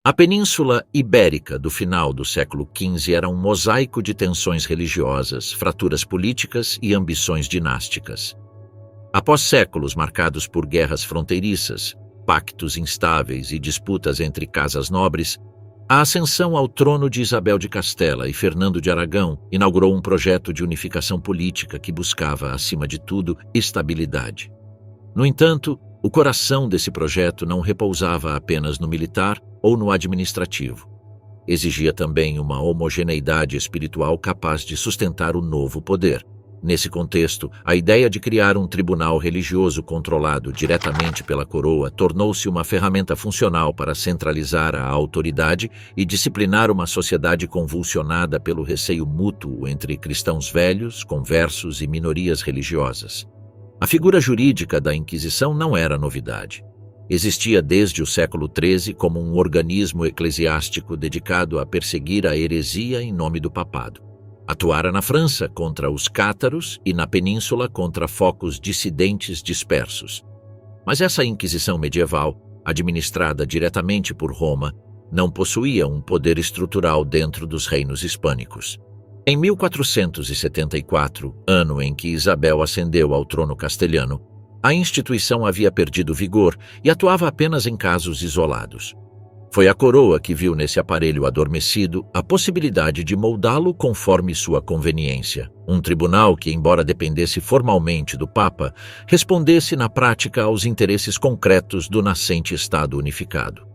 A Península Ibérica do final do século XV era um mosaico de tensões religiosas, fraturas políticas e ambições dinásticas. Após séculos marcados por guerras fronteiriças, pactos instáveis e disputas entre casas nobres, a ascensão ao trono de Isabel de Castela e Fernando de Aragão inaugurou um projeto de unificação política que buscava, acima de tudo, estabilidade. No entanto, o coração desse projeto não repousava apenas no militar ou no administrativo. Exigia também uma homogeneidade espiritual capaz de sustentar o novo poder. Nesse contexto, a ideia de criar um tribunal religioso controlado diretamente pela coroa tornou-se uma ferramenta funcional para centralizar a autoridade e disciplinar uma sociedade convulsionada pelo receio mútuo entre cristãos velhos, conversos e minorias religiosas. A figura jurídica da Inquisição não era novidade. Existia desde o século XIII como um organismo eclesiástico dedicado a perseguir a heresia em nome do papado. Atuara na França contra os cátaros e na Península contra focos dissidentes dispersos. Mas essa Inquisição medieval, administrada diretamente por Roma, não possuía um poder estrutural dentro dos reinos hispânicos. Em 1474, ano em que Isabel ascendeu ao trono castelhano, a instituição havia perdido vigor e atuava apenas em casos isolados. Foi a coroa que viu nesse aparelho adormecido a possibilidade de moldá-lo conforme sua conveniência. Um tribunal que, embora dependesse formalmente do Papa, respondesse na prática aos interesses concretos do nascente Estado unificado.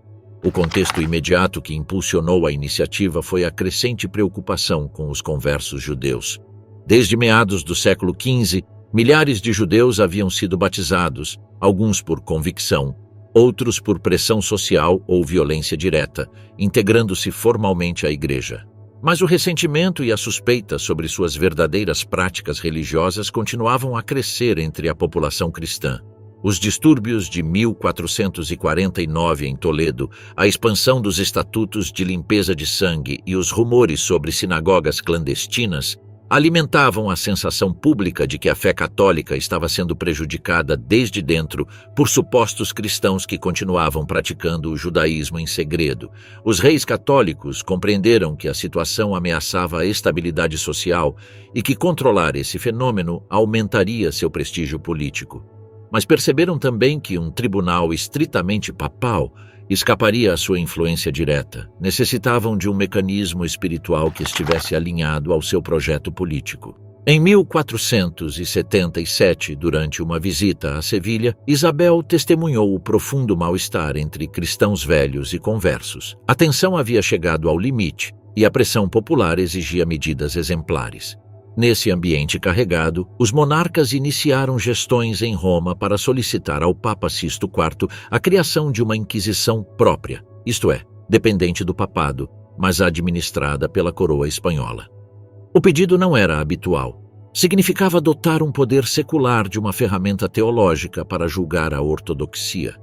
O contexto imediato que impulsionou a iniciativa foi a crescente preocupação com os conversos judeus. Desde meados do século XV, milhares de judeus haviam sido batizados, alguns por convicção, outros por pressão social ou violência direta, integrando-se formalmente à Igreja. Mas o ressentimento e a suspeita sobre suas verdadeiras práticas religiosas continuavam a crescer entre a população cristã. Os distúrbios de 1449 em Toledo, a expansão dos estatutos de limpeza de sangue e os rumores sobre sinagogas clandestinas alimentavam a sensação pública de que a fé católica estava sendo prejudicada desde dentro por supostos cristãos que continuavam praticando o judaísmo em segredo. Os reis católicos compreenderam que a situação ameaçava a estabilidade social e que controlar esse fenômeno aumentaria seu prestígio político. Mas perceberam também que um tribunal estritamente papal escaparia à sua influência direta. Necessitavam de um mecanismo espiritual que estivesse alinhado ao seu projeto político. Em 1477, durante uma visita a Sevilha, Isabel testemunhou o profundo mal-estar entre cristãos velhos e conversos. A tensão havia chegado ao limite e a pressão popular exigia medidas exemplares. Nesse ambiente carregado, os monarcas iniciaram gestões em Roma para solicitar ao Papa Sisto IV a criação de uma inquisição própria, isto é, dependente do papado, mas administrada pela coroa espanhola. O pedido não era habitual. Significava dotar um poder secular de uma ferramenta teológica para julgar a ortodoxia.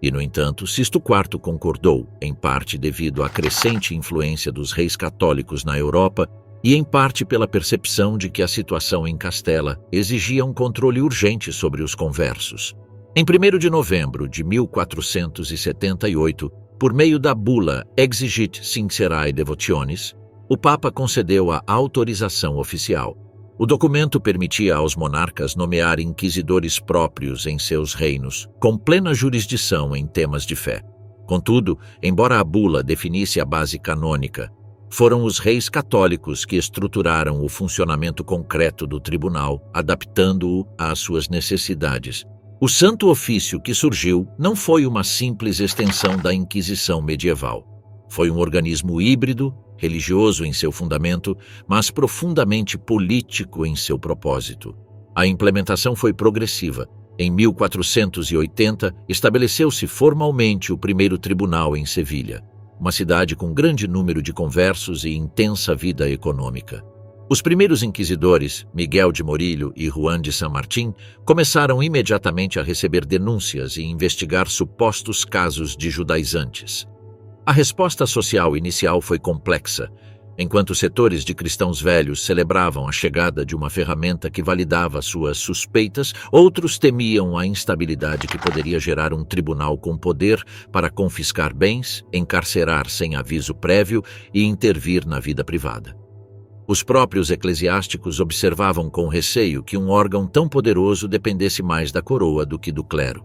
E, no entanto, Sisto IV concordou, em parte devido à crescente influência dos reis católicos na Europa e em parte pela percepção de que a situação em Castela exigia um controle urgente sobre os conversos. Em 1º de novembro de 1478, por meio da bula Exigit Sincerae Devotionis, o Papa concedeu a autorização oficial. O documento permitia aos monarcas nomear inquisidores próprios em seus reinos, com plena jurisdição em temas de fé. Contudo, embora a bula definisse a base canônica, foram os reis católicos que estruturaram o funcionamento concreto do tribunal, adaptando-o às suas necessidades. O Santo Ofício que surgiu não foi uma simples extensão da Inquisição medieval. Foi um organismo híbrido, religioso em seu fundamento, mas profundamente político em seu propósito. A implementação foi progressiva. Em 1480, estabeleceu-se formalmente o primeiro tribunal em Sevilha, uma cidade com grande número de conversos e intensa vida econômica. Os primeiros inquisidores, Miguel de Morillo e Juan de San Martín, começaram imediatamente a receber denúncias e investigar supostos casos de judaizantes. A resposta social inicial foi complexa. Enquanto setores de cristãos velhos celebravam a chegada de uma ferramenta que validava suas suspeitas, outros temiam a instabilidade que poderia gerar um tribunal com poder para confiscar bens, encarcerar sem aviso prévio e intervir na vida privada. Os próprios eclesiásticos observavam com receio que um órgão tão poderoso dependesse mais da coroa do que do clero.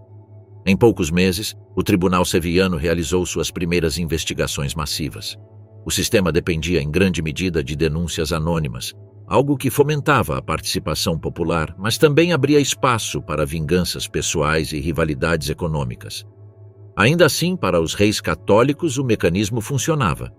Em poucos meses, o tribunal seviano realizou suas primeiras investigações massivas. O sistema dependia em grande medida de denúncias anônimas, algo que fomentava a participação popular, mas também abria espaço para vinganças pessoais e rivalidades econômicas. Ainda assim, para os reis católicos, o mecanismo funcionava.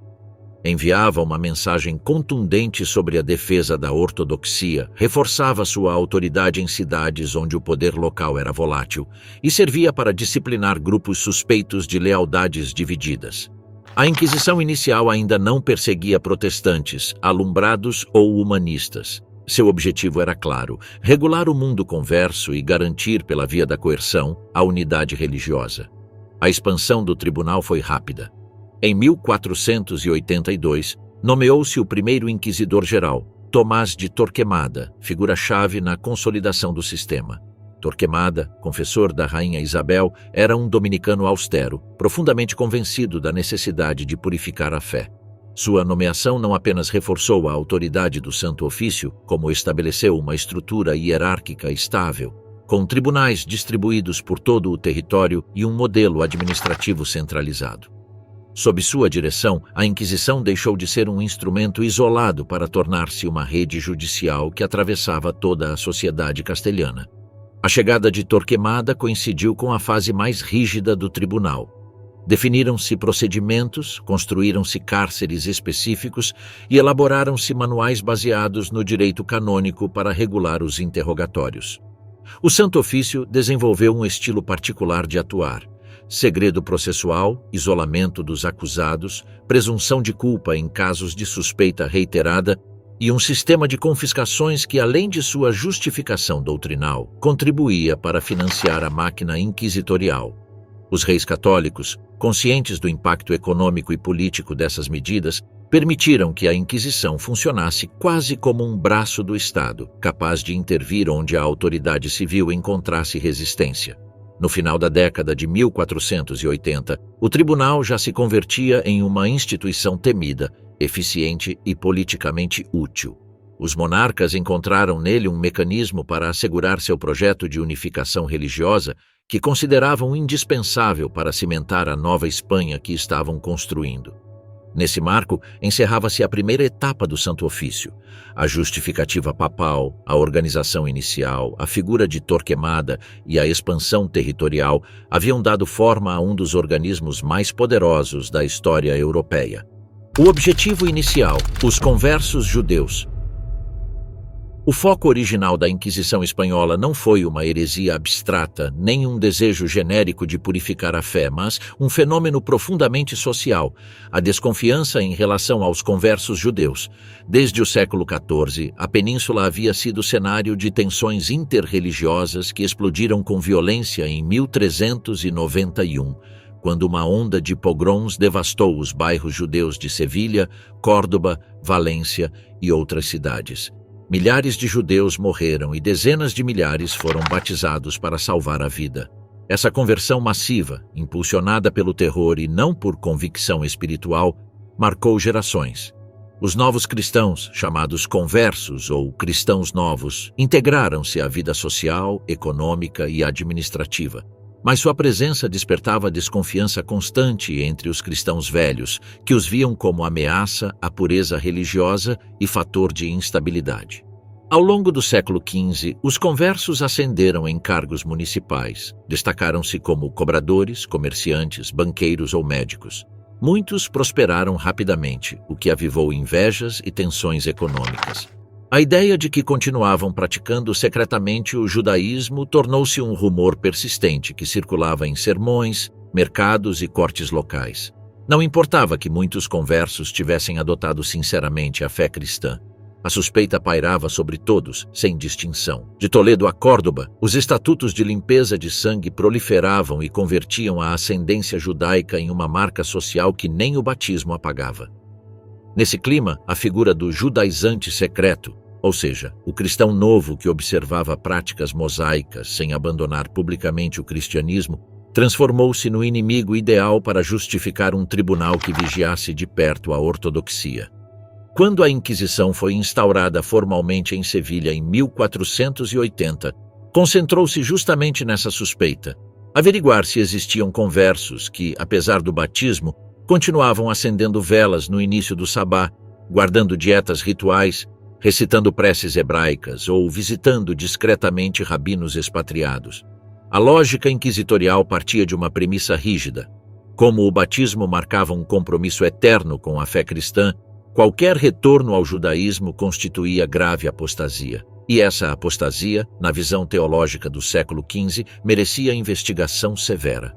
Enviava uma mensagem contundente sobre a defesa da ortodoxia, reforçava sua autoridade em cidades onde o poder local era volátil e servia para disciplinar grupos suspeitos de lealdades divididas. A Inquisição inicial ainda não perseguia protestantes, alumbrados ou humanistas. Seu objetivo era claro: regular o mundo converso e garantir, pela via da coerção, a unidade religiosa. A expansão do tribunal foi rápida. Em 1482, nomeou-se o primeiro inquisidor-geral, Tomás de Torquemada, figura-chave na consolidação do sistema. Torquemada, confessor da rainha Isabel, era um dominicano austero, profundamente convencido da necessidade de purificar a fé. Sua nomeação não apenas reforçou a autoridade do Santo Ofício, como estabeleceu uma estrutura hierárquica estável, com tribunais distribuídos por todo o território e um modelo administrativo centralizado. Sob sua direção, a Inquisição deixou de ser um instrumento isolado para tornar-se uma rede judicial que atravessava toda a sociedade castelhana. A chegada de Torquemada coincidiu com a fase mais rígida do tribunal. Definiram-se procedimentos, construíram-se cárceres específicos e elaboraram-se manuais baseados no direito canônico para regular os interrogatórios. O Santo Ofício desenvolveu um estilo particular de atuar: segredo processual, isolamento dos acusados, presunção de culpa em casos de suspeita reiterada e um sistema de confiscações que, além de sua justificação doutrinal, contribuía para financiar a máquina inquisitorial. Os reis católicos, conscientes do impacto econômico e político dessas medidas, permitiram que a Inquisição funcionasse quase como um braço do Estado, capaz de intervir onde a autoridade civil encontrasse resistência. No final da década de 1480, o tribunal já se convertia em uma instituição temida, eficiente e politicamente útil. Os monarcas encontraram nele um mecanismo para assegurar seu projeto de unificação religiosa que consideravam indispensável para cimentar a nova Espanha que estavam construindo. Nesse marco, encerrava-se a primeira etapa do Santo Ofício. A justificativa papal, a organização inicial, a figura de Torquemada e a expansão territorial haviam dado forma a um dos organismos mais poderosos da história europeia. O objetivo inicial: os conversos judeus. O foco original da Inquisição espanhola não foi uma heresia abstrata, nem um desejo genérico de purificar a fé, mas um fenômeno profundamente social: a desconfiança em relação aos conversos judeus. Desde o século XIV, a península havia sido cenário de tensões interreligiosas que explodiram com violência em 1391, quando uma onda de pogroms devastou os bairros judeus de Sevilha, Córdoba, Valência e outras cidades. Milhares de judeus morreram e dezenas de milhares foram batizados para salvar a vida. Essa conversão massiva, impulsionada pelo terror e não por convicção espiritual, marcou gerações. Os novos cristãos, chamados conversos ou cristãos novos, integraram-se à vida social, econômica e administrativa. Mas sua presença despertava desconfiança constante entre os cristãos velhos, que os viam como ameaça à pureza religiosa e fator de instabilidade. Ao longo do século XV, os conversos ascenderam em cargos municipais. Destacaram-se como cobradores, comerciantes, banqueiros ou médicos. Muitos prosperaram rapidamente, o que avivou invejas e tensões econômicas. A ideia de que continuavam praticando secretamente o judaísmo tornou-se um rumor persistente que circulava em sermões, mercados e cortes locais. Não importava que muitos conversos tivessem adotado sinceramente a fé cristã. A suspeita pairava sobre todos, sem distinção. De Toledo a Córdoba, os estatutos de limpeza de sangue proliferavam e convertiam a ascendência judaica em uma marca social que nem o batismo apagava. Nesse clima, a figura do judaizante secreto, ou seja, o cristão novo que observava práticas mosaicas sem abandonar publicamente o cristianismo, transformou-se no inimigo ideal para justificar um tribunal que vigiasse de perto a ortodoxia. Quando a Inquisição foi instaurada formalmente em Sevilha em 1480, concentrou-se justamente nessa suspeita: averiguar se existiam conversos que, apesar do batismo, continuavam acendendo velas no início do sabá, guardando dietas rituais, recitando preces hebraicas ou visitando discretamente rabinos expatriados. A lógica inquisitorial partia de uma premissa rígida. Como o batismo marcava um compromisso eterno com a fé cristã, qualquer retorno ao judaísmo constituía grave apostasia. E essa apostasia, na visão teológica do século XV, merecia investigação severa.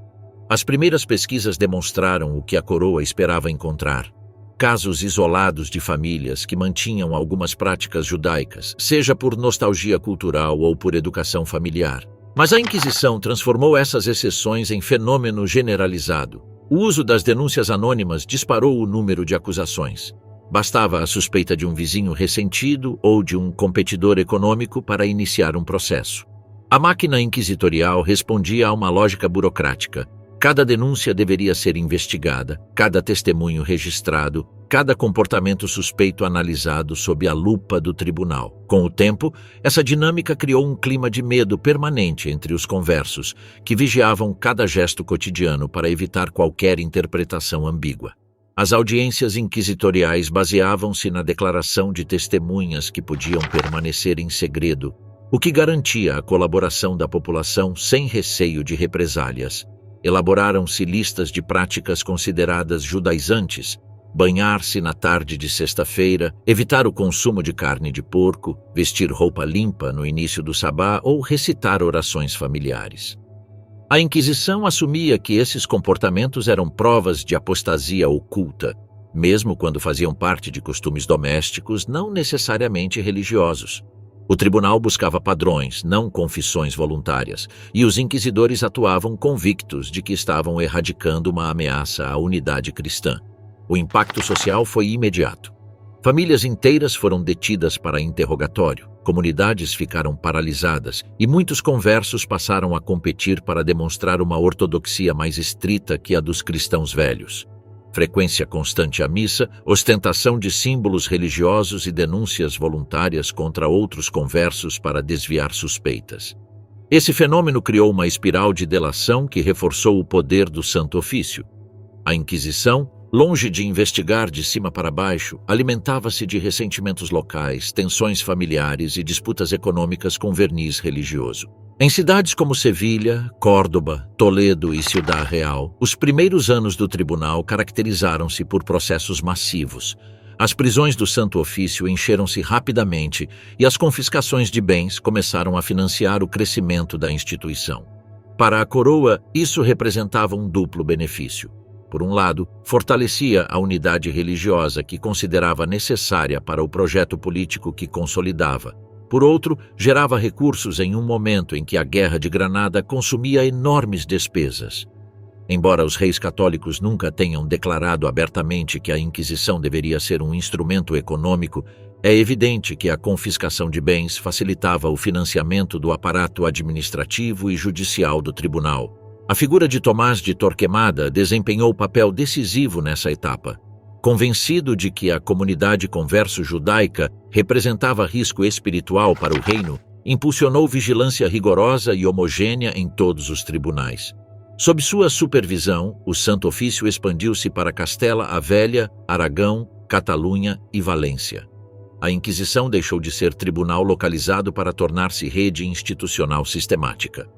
As primeiras pesquisas demonstraram o que a coroa esperava encontrar: casos isolados de famílias que mantinham algumas práticas judaicas, seja por nostalgia cultural ou por educação familiar. Mas a Inquisição transformou essas exceções em fenômeno generalizado. O uso das denúncias anônimas disparou o número de acusações. Bastava a suspeita de um vizinho ressentido ou de um competidor econômico para iniciar um processo. A máquina inquisitorial respondia a uma lógica burocrática. Cada denúncia deveria ser investigada, cada testemunho registrado, cada comportamento suspeito analisado sob a lupa do tribunal. Com o tempo, essa dinâmica criou um clima de medo permanente entre os conversos, que vigiavam cada gesto cotidiano para evitar qualquer interpretação ambígua. As audiências inquisitoriais baseavam-se na declaração de testemunhas que podiam permanecer em segredo, o que garantia a colaboração da população sem receio de represálias. Elaboraram-se listas de práticas consideradas judaizantes: banhar-se na tarde de sexta-feira, evitar o consumo de carne de porco, vestir roupa limpa no início do sabá ou recitar orações familiares. A Inquisição assumia que esses comportamentos eram provas de apostasia oculta, mesmo quando faziam parte de costumes domésticos não necessariamente religiosos. O tribunal buscava padrões, não confissões voluntárias, e os inquisidores atuavam convictos de que estavam erradicando uma ameaça à unidade cristã. O impacto social foi imediato. Famílias inteiras foram detidas para interrogatório, comunidades ficaram paralisadas e muitos conversos passaram a competir para demonstrar uma ortodoxia mais estrita que a dos cristãos velhos. Frequência constante à missa, ostentação de símbolos religiosos e denúncias voluntárias contra outros conversos para desviar suspeitas. Esse fenômeno criou uma espiral de delação que reforçou o poder do Santo Ofício. A Inquisição, longe de investigar de cima para baixo, alimentava-se de ressentimentos locais, tensões familiares e disputas econômicas com verniz religioso. Em cidades como Sevilha, Córdoba, Toledo e Ciudad Real, os primeiros anos do tribunal caracterizaram-se por processos massivos. As prisões do Santo Ofício encheram-se rapidamente e as confiscações de bens começaram a financiar o crescimento da instituição. Para a coroa, isso representava um duplo benefício. Por um lado, fortalecia a unidade religiosa que considerava necessária para o projeto político que consolidava. Por outro, gerava recursos em um momento em que a Guerra de Granada consumia enormes despesas. Embora os reis católicos nunca tenham declarado abertamente que a Inquisição deveria ser um instrumento econômico, é evidente que a confiscação de bens facilitava o financiamento do aparato administrativo e judicial do tribunal. A figura de Tomás de Torquemada desempenhou papel decisivo nessa etapa. Convencido de que a comunidade converso-judaica representava risco espiritual para o reino, impulsionou vigilância rigorosa e homogênea em todos os tribunais. Sob sua supervisão, o Santo Ofício expandiu-se para Castela a Velha, Aragão, Catalunha e Valência. A Inquisição deixou de ser tribunal localizado para tornar-se rede institucional sistemática.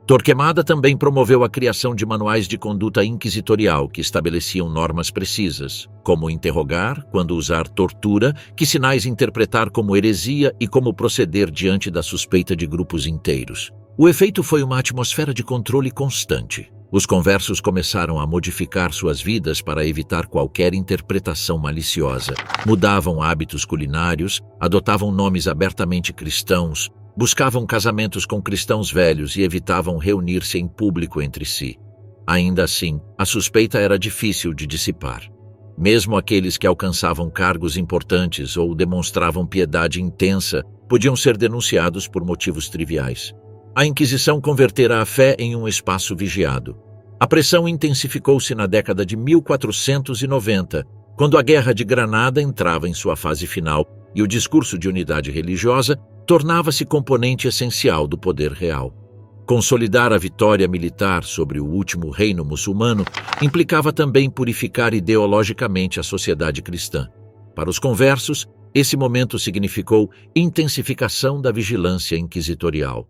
Torquemada também promoveu a criação de manuais de conduta inquisitorial que estabeleciam normas precisas, como interrogar, quando usar tortura, que sinais interpretar como heresia e como proceder diante da suspeita de grupos inteiros. O efeito foi uma atmosfera de controle constante. Os conversos começaram a modificar suas vidas para evitar qualquer interpretação maliciosa. Mudavam hábitos culinários, adotavam nomes abertamente cristãos, buscavam casamentos com cristãos velhos e evitavam reunir-se em público entre si. Ainda assim, a suspeita era difícil de dissipar. Mesmo aqueles que alcançavam cargos importantes ou demonstravam piedade intensa podiam ser denunciados por motivos triviais. A Inquisição convertera a fé em um espaço vigiado. A pressão intensificou-se na década de 1490, quando a Guerra de Granada entrava em sua fase final e o discurso de unidade religiosa tornava-se componente essencial do poder real. Consolidar a vitória militar sobre o último reino muçulmano implicava também purificar ideologicamente a sociedade cristã. Para os conversos, esse momento significou intensificação da vigilância inquisitorial.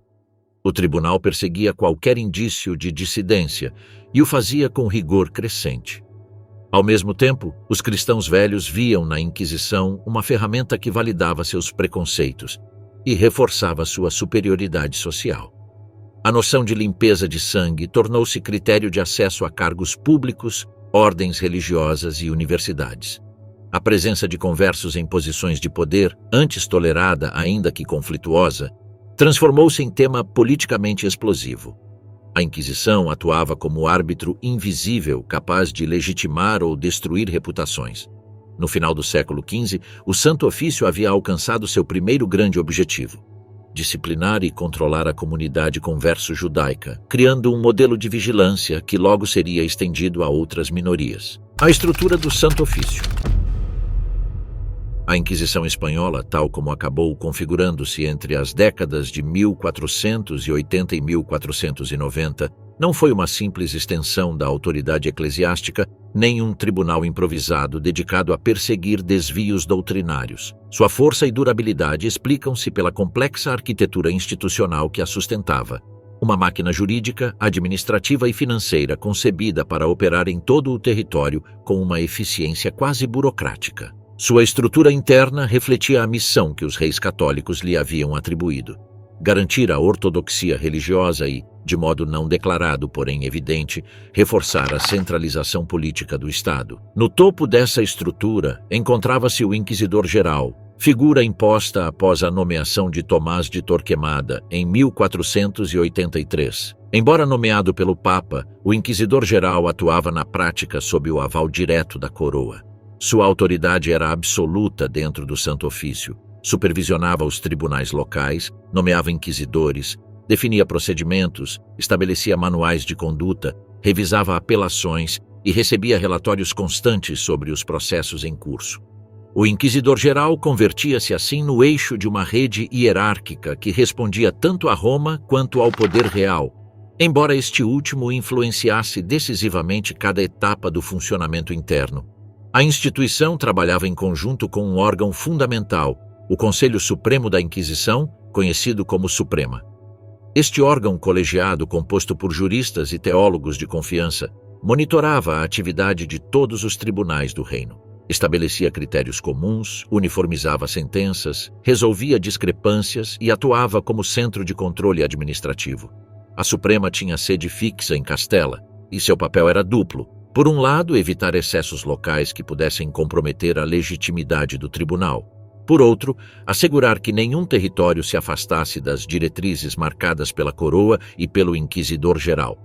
O tribunal perseguia qualquer indício de dissidência e o fazia com rigor crescente. Ao mesmo tempo, os cristãos velhos viam na Inquisição uma ferramenta que validava seus preconceitos e reforçava sua superioridade social. A noção de limpeza de sangue tornou-se critério de acesso a cargos públicos, ordens religiosas e universidades. A presença de conversos em posições de poder, antes tolerada ainda que conflituosa, transformou-se em tema politicamente explosivo. A Inquisição atuava como árbitro invisível capaz de legitimar ou destruir reputações. No final do século XV, o Santo Ofício havia alcançado seu primeiro grande objetivo: disciplinar e controlar a comunidade converso-judaica, criando um modelo de vigilância que logo seria estendido a outras minorias. A estrutura do Santo Ofício. A Inquisição Espanhola, tal como acabou configurando-se entre as décadas de 1480 e 1490, não foi uma simples extensão da autoridade eclesiástica, nem um tribunal improvisado dedicado a perseguir desvios doutrinários. Sua força e durabilidade explicam-se pela complexa arquitetura institucional que a sustentava. Uma máquina jurídica, administrativa e financeira concebida para operar em todo o território com uma eficiência quase burocrática. Sua estrutura interna refletia a missão que os reis católicos lhe haviam atribuído: garantir a ortodoxia religiosa e, de modo não declarado, porém evidente, reforçar a centralização política do Estado. No topo dessa estrutura encontrava-se o Inquisidor-Geral, figura imposta após a nomeação de Tomás de Torquemada em 1483. Embora nomeado pelo Papa, o Inquisidor-Geral atuava na prática sob o aval direto da coroa. Sua autoridade era absoluta dentro do Santo Ofício. Supervisionava os tribunais locais, nomeava inquisidores, definia procedimentos, estabelecia manuais de conduta, revisava apelações e recebia relatórios constantes sobre os processos em curso. O Inquisidor-Geral convertia-se assim no eixo de uma rede hierárquica que respondia tanto a Roma quanto ao poder real, embora este último influenciasse decisivamente cada etapa do funcionamento interno. A instituição trabalhava em conjunto com um órgão fundamental, o Conselho Supremo da Inquisição, conhecido como Suprema. Este órgão colegiado, composto por juristas e teólogos de confiança, monitorava a atividade de todos os tribunais do reino. Estabelecia critérios comuns, uniformizava sentenças, resolvia discrepâncias e atuava como centro de controle administrativo. A Suprema tinha sede fixa em Castela, e seu papel era duplo. Por um lado, evitar excessos locais que pudessem comprometer a legitimidade do tribunal. Por outro, assegurar que nenhum território se afastasse das diretrizes marcadas pela coroa e pelo Inquisidor-Geral.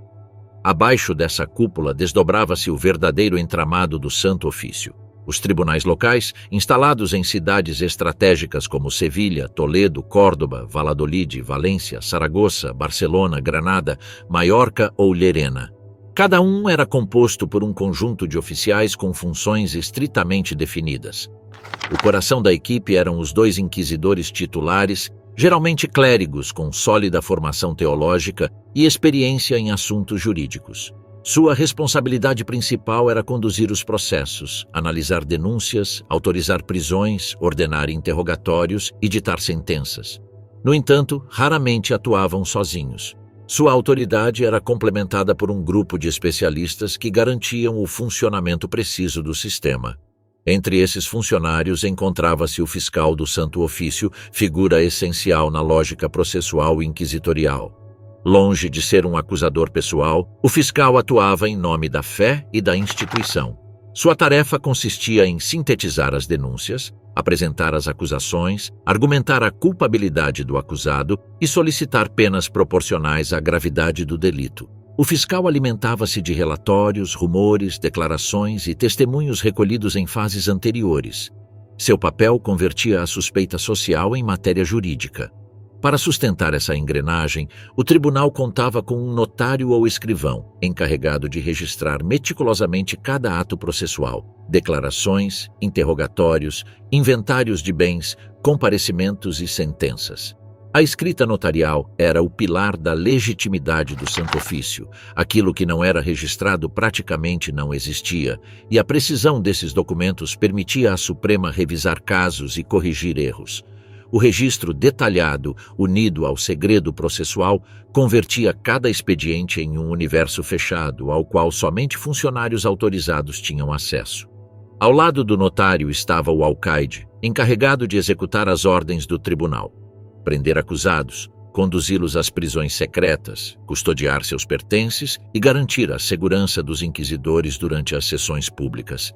Abaixo dessa cúpula desdobrava-se o verdadeiro entramado do Santo Ofício. Os tribunais locais, instalados em cidades estratégicas como Sevilha, Toledo, Córdoba, Valladolid, Valência, Saragoça, Barcelona, Granada, Maiorca ou Llerena. Cada um era composto por um conjunto de oficiais com funções estritamente definidas. O coração da equipe eram os 2 inquisidores titulares, geralmente clérigos com sólida formação teológica e experiência em assuntos jurídicos. Sua responsabilidade principal era conduzir os processos, analisar denúncias, autorizar prisões, ordenar interrogatórios e ditar sentenças. No entanto, raramente atuavam sozinhos. Sua autoridade era complementada por um grupo de especialistas que garantiam o funcionamento preciso do sistema. Entre esses funcionários encontrava-se o fiscal do Santo Ofício, figura essencial na lógica processual inquisitorial. Longe de ser um acusador pessoal, o fiscal atuava em nome da fé e da instituição. Sua tarefa consistia em sintetizar as denúncias, apresentar as acusações, argumentar a culpabilidade do acusado e solicitar penas proporcionais à gravidade do delito. O fiscal alimentava-se de relatórios, rumores, declarações e testemunhos recolhidos em fases anteriores. Seu papel convertia a suspeita social em matéria jurídica. Para sustentar essa engrenagem, o tribunal contava com um notário ou escrivão, encarregado de registrar meticulosamente cada ato processual, declarações, interrogatórios, inventários de bens, comparecimentos e sentenças. A escrita notarial era o pilar da legitimidade do Santo Ofício. Aquilo que não era registrado praticamente não existia, e a precisão desses documentos permitia à Suprema revisar casos e corrigir erros. O registro detalhado, unido ao segredo processual, convertia cada expediente em um universo fechado, ao qual somente funcionários autorizados tinham acesso. Ao lado do notário estava o alcaide, encarregado de executar as ordens do tribunal: prender acusados, conduzi-los às prisões secretas, custodiar seus pertences e garantir a segurança dos inquisidores durante as sessões públicas.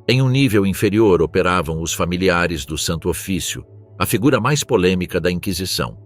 Em um nível inferior operavam os familiares do Santo Ofício, a figura mais polêmica da Inquisição.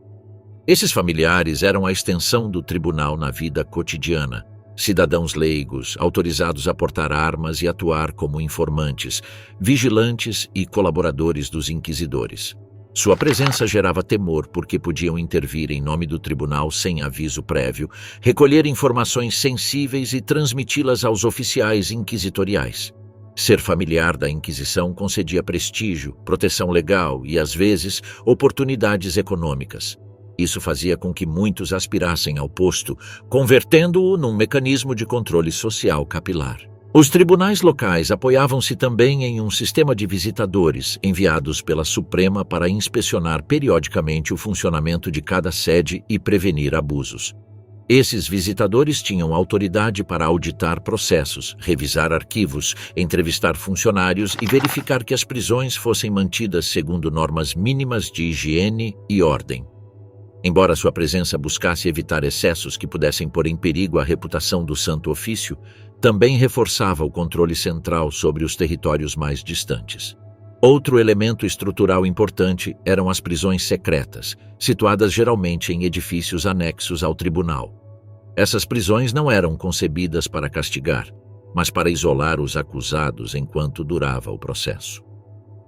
Esses familiares eram a extensão do tribunal na vida cotidiana, cidadãos leigos, autorizados a portar armas e atuar como informantes, vigilantes e colaboradores dos inquisidores. Sua presença gerava temor porque podiam intervir em nome do tribunal sem aviso prévio, recolher informações sensíveis e transmiti-las aos oficiais inquisitoriais. Ser familiar da Inquisição concedia prestígio, proteção legal e, às vezes, oportunidades econômicas. Isso fazia com que muitos aspirassem ao posto, convertendo-o num mecanismo de controle social capilar. Os tribunais locais apoiavam-se também em um sistema de visitadores enviados pela Suprema para inspecionar periodicamente o funcionamento de cada sede e prevenir abusos. Esses visitadores tinham autoridade para auditar processos, revisar arquivos, entrevistar funcionários e verificar que as prisões fossem mantidas segundo normas mínimas de higiene e ordem. Embora sua presença buscasse evitar excessos que pudessem pôr em perigo a reputação do Santo Ofício, também reforçava o controle central sobre os territórios mais distantes. Outro elemento estrutural importante eram as prisões secretas, situadas geralmente em edifícios anexos ao tribunal. Essas prisões não eram concebidas para castigar, mas para isolar os acusados enquanto durava o processo.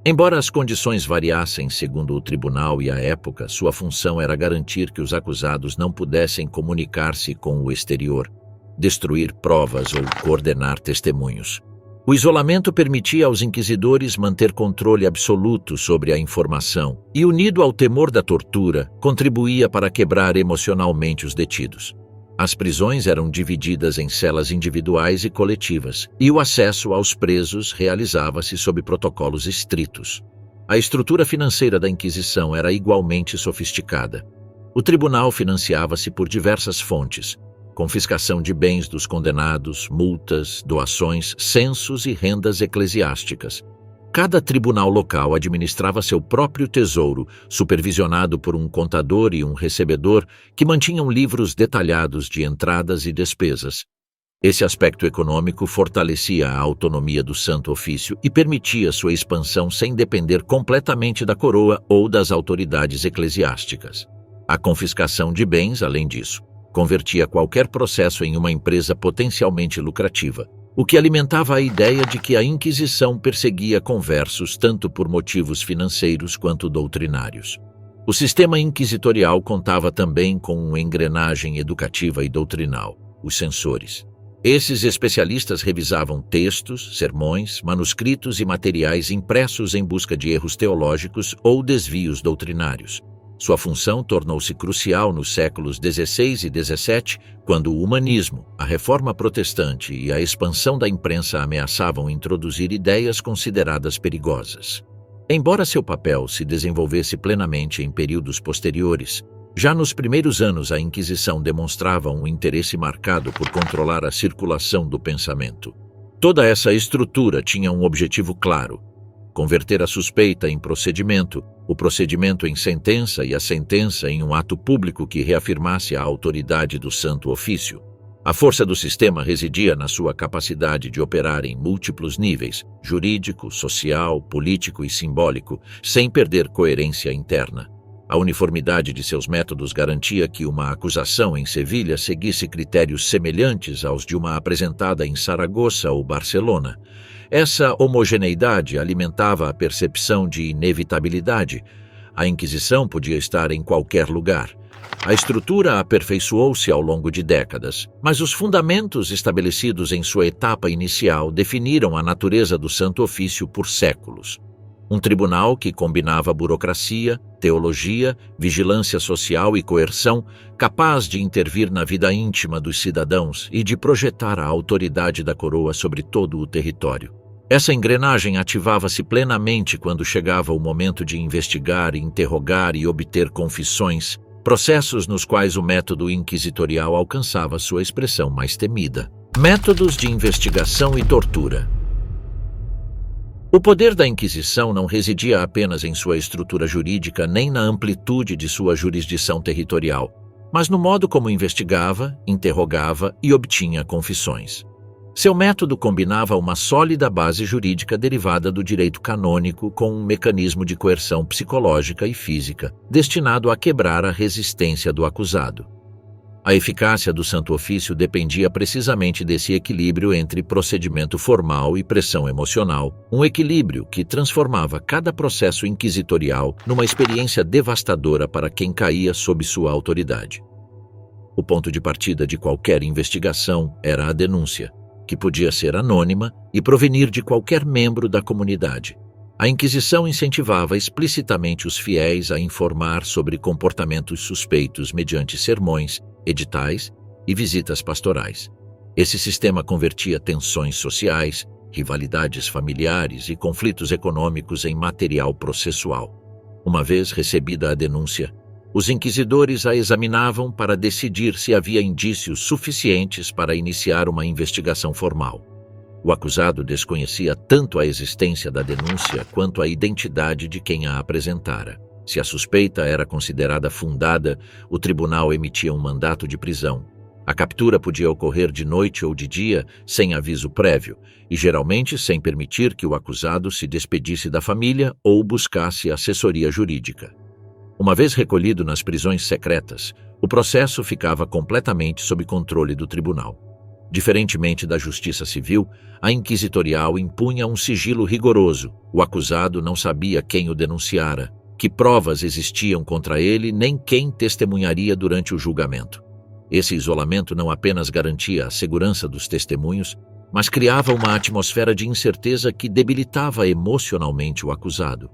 Embora as condições variassem segundo o tribunal e a época, sua função era garantir que os acusados não pudessem comunicar-se com o exterior, destruir provas ou coordenar testemunhos. O isolamento permitia aos inquisidores manter controle absoluto sobre a informação e, unido ao temor da tortura, contribuía para quebrar emocionalmente os detidos. As prisões eram divididas em celas individuais e coletivas, e o acesso aos presos realizava-se sob protocolos estritos. A estrutura financeira da Inquisição era igualmente sofisticada. O tribunal financiava-se por diversas fontes: confiscação de bens dos condenados, multas, doações, censos e rendas eclesiásticas. Cada tribunal local administrava seu próprio tesouro, supervisionado por um contador e um recebedor que mantinham livros detalhados de entradas e despesas. Esse aspecto econômico fortalecia a autonomia do Santo Ofício e permitia sua expansão sem depender completamente da coroa ou das autoridades eclesiásticas. A confiscação de bens, além disso, convertia qualquer processo em uma empresa potencialmente lucrativa, o que alimentava a ideia de que a Inquisição perseguia conversos tanto por motivos financeiros quanto doutrinários. O sistema inquisitorial contava também com uma engrenagem educativa e doutrinal: os censores. Esses especialistas revisavam textos, sermões, manuscritos e materiais impressos em busca de erros teológicos ou desvios doutrinários. Sua função tornou-se crucial nos séculos XVI e XVII, quando o humanismo, a reforma protestante e a expansão da imprensa ameaçavam introduzir ideias consideradas perigosas. Embora seu papel se desenvolvesse plenamente em períodos posteriores, já nos primeiros anos a Inquisição demonstrava um interesse marcado por controlar a circulação do pensamento. Toda essa estrutura tinha um objetivo claro: converter a suspeita em procedimento, o procedimento em sentença e a sentença em um ato público que reafirmasse a autoridade do Santo Ofício. A força do sistema residia na sua capacidade de operar em múltiplos níveis: jurídico, social, político e simbólico, sem perder coerência interna. A uniformidade de seus métodos garantia que uma acusação em Sevilha seguisse critérios semelhantes aos de uma apresentada em Saragoça ou Barcelona. Essa homogeneidade alimentava a percepção de inevitabilidade. A Inquisição podia estar em qualquer lugar. A estrutura aperfeiçoou-se ao longo de décadas, mas os fundamentos estabelecidos em sua etapa inicial definiram a natureza do Santo Ofício por séculos. Um tribunal que combinava burocracia, teologia, vigilância social e coerção, capaz de intervir na vida íntima dos cidadãos e de projetar a autoridade da coroa sobre todo o território. Essa engrenagem ativava-se plenamente quando chegava o momento de investigar, interrogar e obter confissões, processos nos quais o método inquisitorial alcançava sua expressão mais temida. Métodos de investigação e tortura. O poder da Inquisição não residia apenas em sua estrutura jurídica nem na amplitude de sua jurisdição territorial, mas no modo como investigava, interrogava e obtinha confissões. Seu método combinava uma sólida base jurídica derivada do direito canônico com um mecanismo de coerção psicológica e física, destinado a quebrar a resistência do acusado. A eficácia do Santo Ofício dependia precisamente desse equilíbrio entre procedimento formal e pressão emocional, um equilíbrio que transformava cada processo inquisitorial numa experiência devastadora para quem caía sob sua autoridade. O ponto de partida de qualquer investigação era a denúncia, que podia ser anônima e provenir de qualquer membro da comunidade. A Inquisição incentivava explicitamente os fiéis a informar sobre comportamentos suspeitos mediante sermões, editais e visitas pastorais. Esse sistema convertia tensões sociais, rivalidades familiares e conflitos econômicos em material processual. Uma vez recebida a denúncia, os inquisidores a examinavam para decidir se havia indícios suficientes para iniciar uma investigação formal. O acusado desconhecia tanto a existência da denúncia quanto a identidade de quem a apresentara. Se a suspeita era considerada fundada, o tribunal emitia um mandato de prisão. A captura podia ocorrer de noite ou de dia, sem aviso prévio, e geralmente sem permitir que o acusado se despedisse da família ou buscasse assessoria jurídica. Uma vez recolhido nas prisões secretas, o processo ficava completamente sob controle do tribunal. Diferentemente da justiça civil, a inquisitorial impunha um sigilo rigoroso. O acusado não sabia quem o denunciara, que provas existiam contra ele, nem quem testemunharia durante o julgamento. Esse isolamento não apenas garantia a segurança dos testemunhos, mas criava uma atmosfera de incerteza que debilitava emocionalmente o acusado.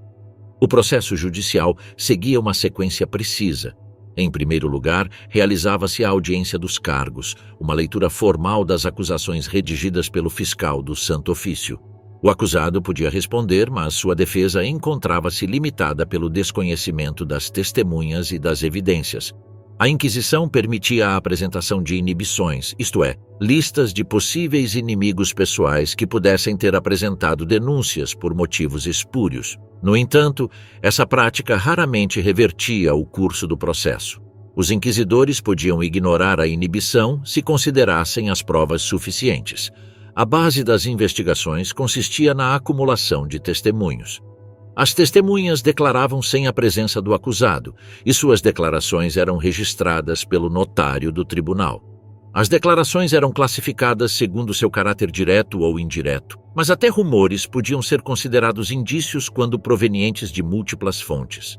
O processo judicial seguia uma sequência precisa. Em primeiro lugar, realizava-se a audiência dos cargos, uma leitura formal das acusações redigidas pelo fiscal do Santo Ofício. O acusado podia responder, mas sua defesa encontrava-se limitada pelo desconhecimento das testemunhas e das evidências. A Inquisição permitia a apresentação de inibições, isto é, listas de possíveis inimigos pessoais que pudessem ter apresentado denúncias por motivos espúrios. No entanto, essa prática raramente revertia o curso do processo. Os inquisidores podiam ignorar a inibição se considerassem as provas suficientes. A base das investigações consistia na acumulação de testemunhos. As testemunhas declaravam sem a presença do acusado, e suas declarações eram registradas pelo notário do tribunal. As declarações eram classificadas segundo seu caráter direto ou indireto, mas até rumores podiam ser considerados indícios quando provenientes de múltiplas fontes.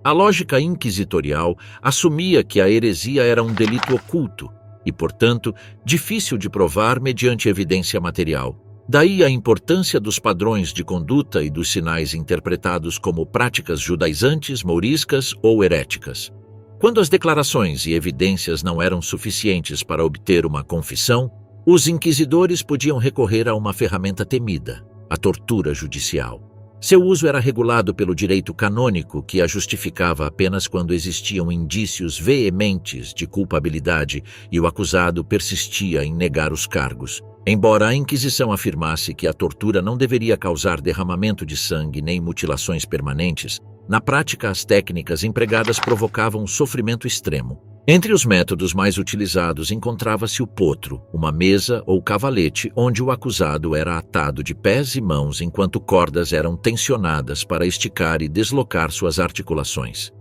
A lógica inquisitorial assumia que a heresia era um delito oculto e, portanto, difícil de provar mediante evidência material. Daí a importância dos padrões de conduta e dos sinais interpretados como práticas judaizantes, mouriscas ou heréticas. Quando as declarações e evidências não eram suficientes para obter uma confissão, os inquisidores podiam recorrer a uma ferramenta temida, a tortura judicial. Seu uso era regulado pelo direito canônico, que a justificava apenas quando existiam indícios veementes de culpabilidade e o acusado persistia em negar os cargos. Embora a Inquisição afirmasse que a tortura não deveria causar derramamento de sangue nem mutilações permanentes, na prática as técnicas empregadas provocavam um sofrimento extremo. Entre os métodos mais utilizados encontrava-se o potro, uma mesa ou cavalete onde o acusado era atado de pés e mãos enquanto cordas eram tensionadas para esticar e deslocar suas articulações.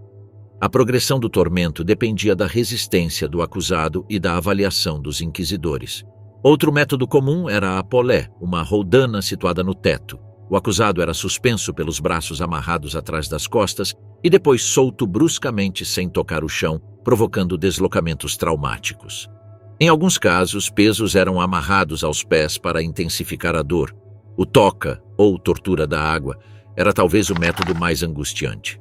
A progressão do tormento dependia da resistência do acusado e da avaliação dos inquisidores. Outro método comum era a apolé, uma roldana situada no teto. O acusado era suspenso pelos braços amarrados atrás das costas e depois solto bruscamente sem tocar o chão, provocando deslocamentos traumáticos. Em alguns casos, pesos eram amarrados aos pés para intensificar a dor. O toca, ou tortura da água, era talvez o método mais angustiante.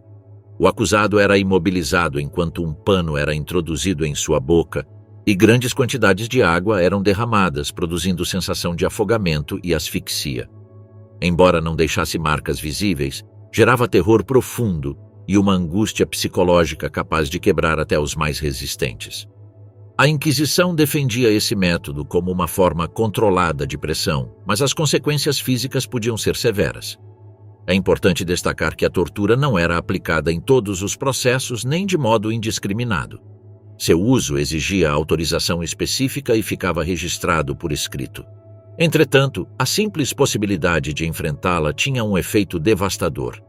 O acusado era imobilizado enquanto um pano era introduzido em sua boca e grandes quantidades de água eram derramadas, produzindo sensação de afogamento e asfixia. Embora não deixasse marcas visíveis, gerava terror profundo e uma angústia psicológica capaz de quebrar até os mais resistentes. A Inquisição defendia esse método como uma forma controlada de pressão, mas as consequências físicas podiam ser severas. É importante destacar que a tortura não era aplicada em todos os processos nem de modo indiscriminado. Seu uso exigia autorização específica e ficava registrado por escrito. Entretanto, a simples possibilidade de enfrentá-la tinha um efeito devastador.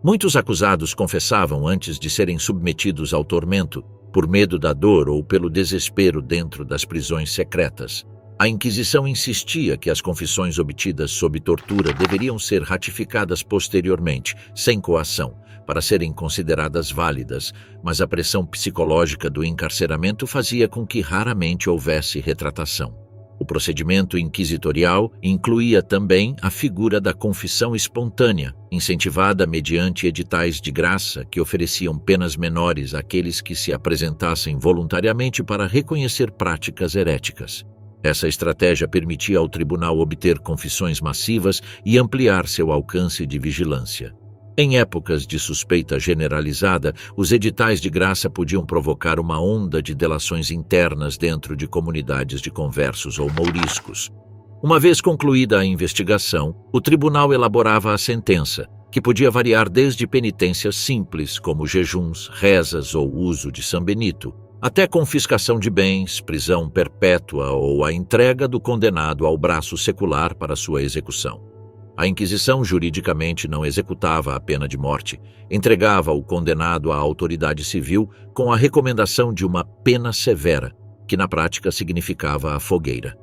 Muitos acusados confessavam antes de serem submetidos ao tormento, por medo da dor ou pelo desespero dentro das prisões secretas. A Inquisição insistia que as confissões obtidas sob tortura deveriam ser ratificadas posteriormente, sem coação, para serem consideradas válidas, mas a pressão psicológica do encarceramento fazia com que raramente houvesse retratação. O procedimento inquisitorial incluía também a figura da confissão espontânea, incentivada mediante editais de graça que ofereciam penas menores àqueles que se apresentassem voluntariamente para reconhecer práticas heréticas. Essa estratégia permitia ao tribunal obter confissões massivas e ampliar seu alcance de vigilância. Em épocas de suspeita generalizada, os editais de graça podiam provocar uma onda de delações internas dentro de comunidades de conversos ou mouriscos. Uma vez concluída a investigação, o tribunal elaborava a sentença, que podia variar desde penitências simples, como jejuns, rezas ou uso de São Benito, até confiscação de bens, prisão perpétua ou a entrega do condenado ao braço secular para sua execução. A Inquisição juridicamente não executava a pena de morte, entregava o condenado à autoridade civil com a recomendação de uma pena severa, que na prática significava a fogueira.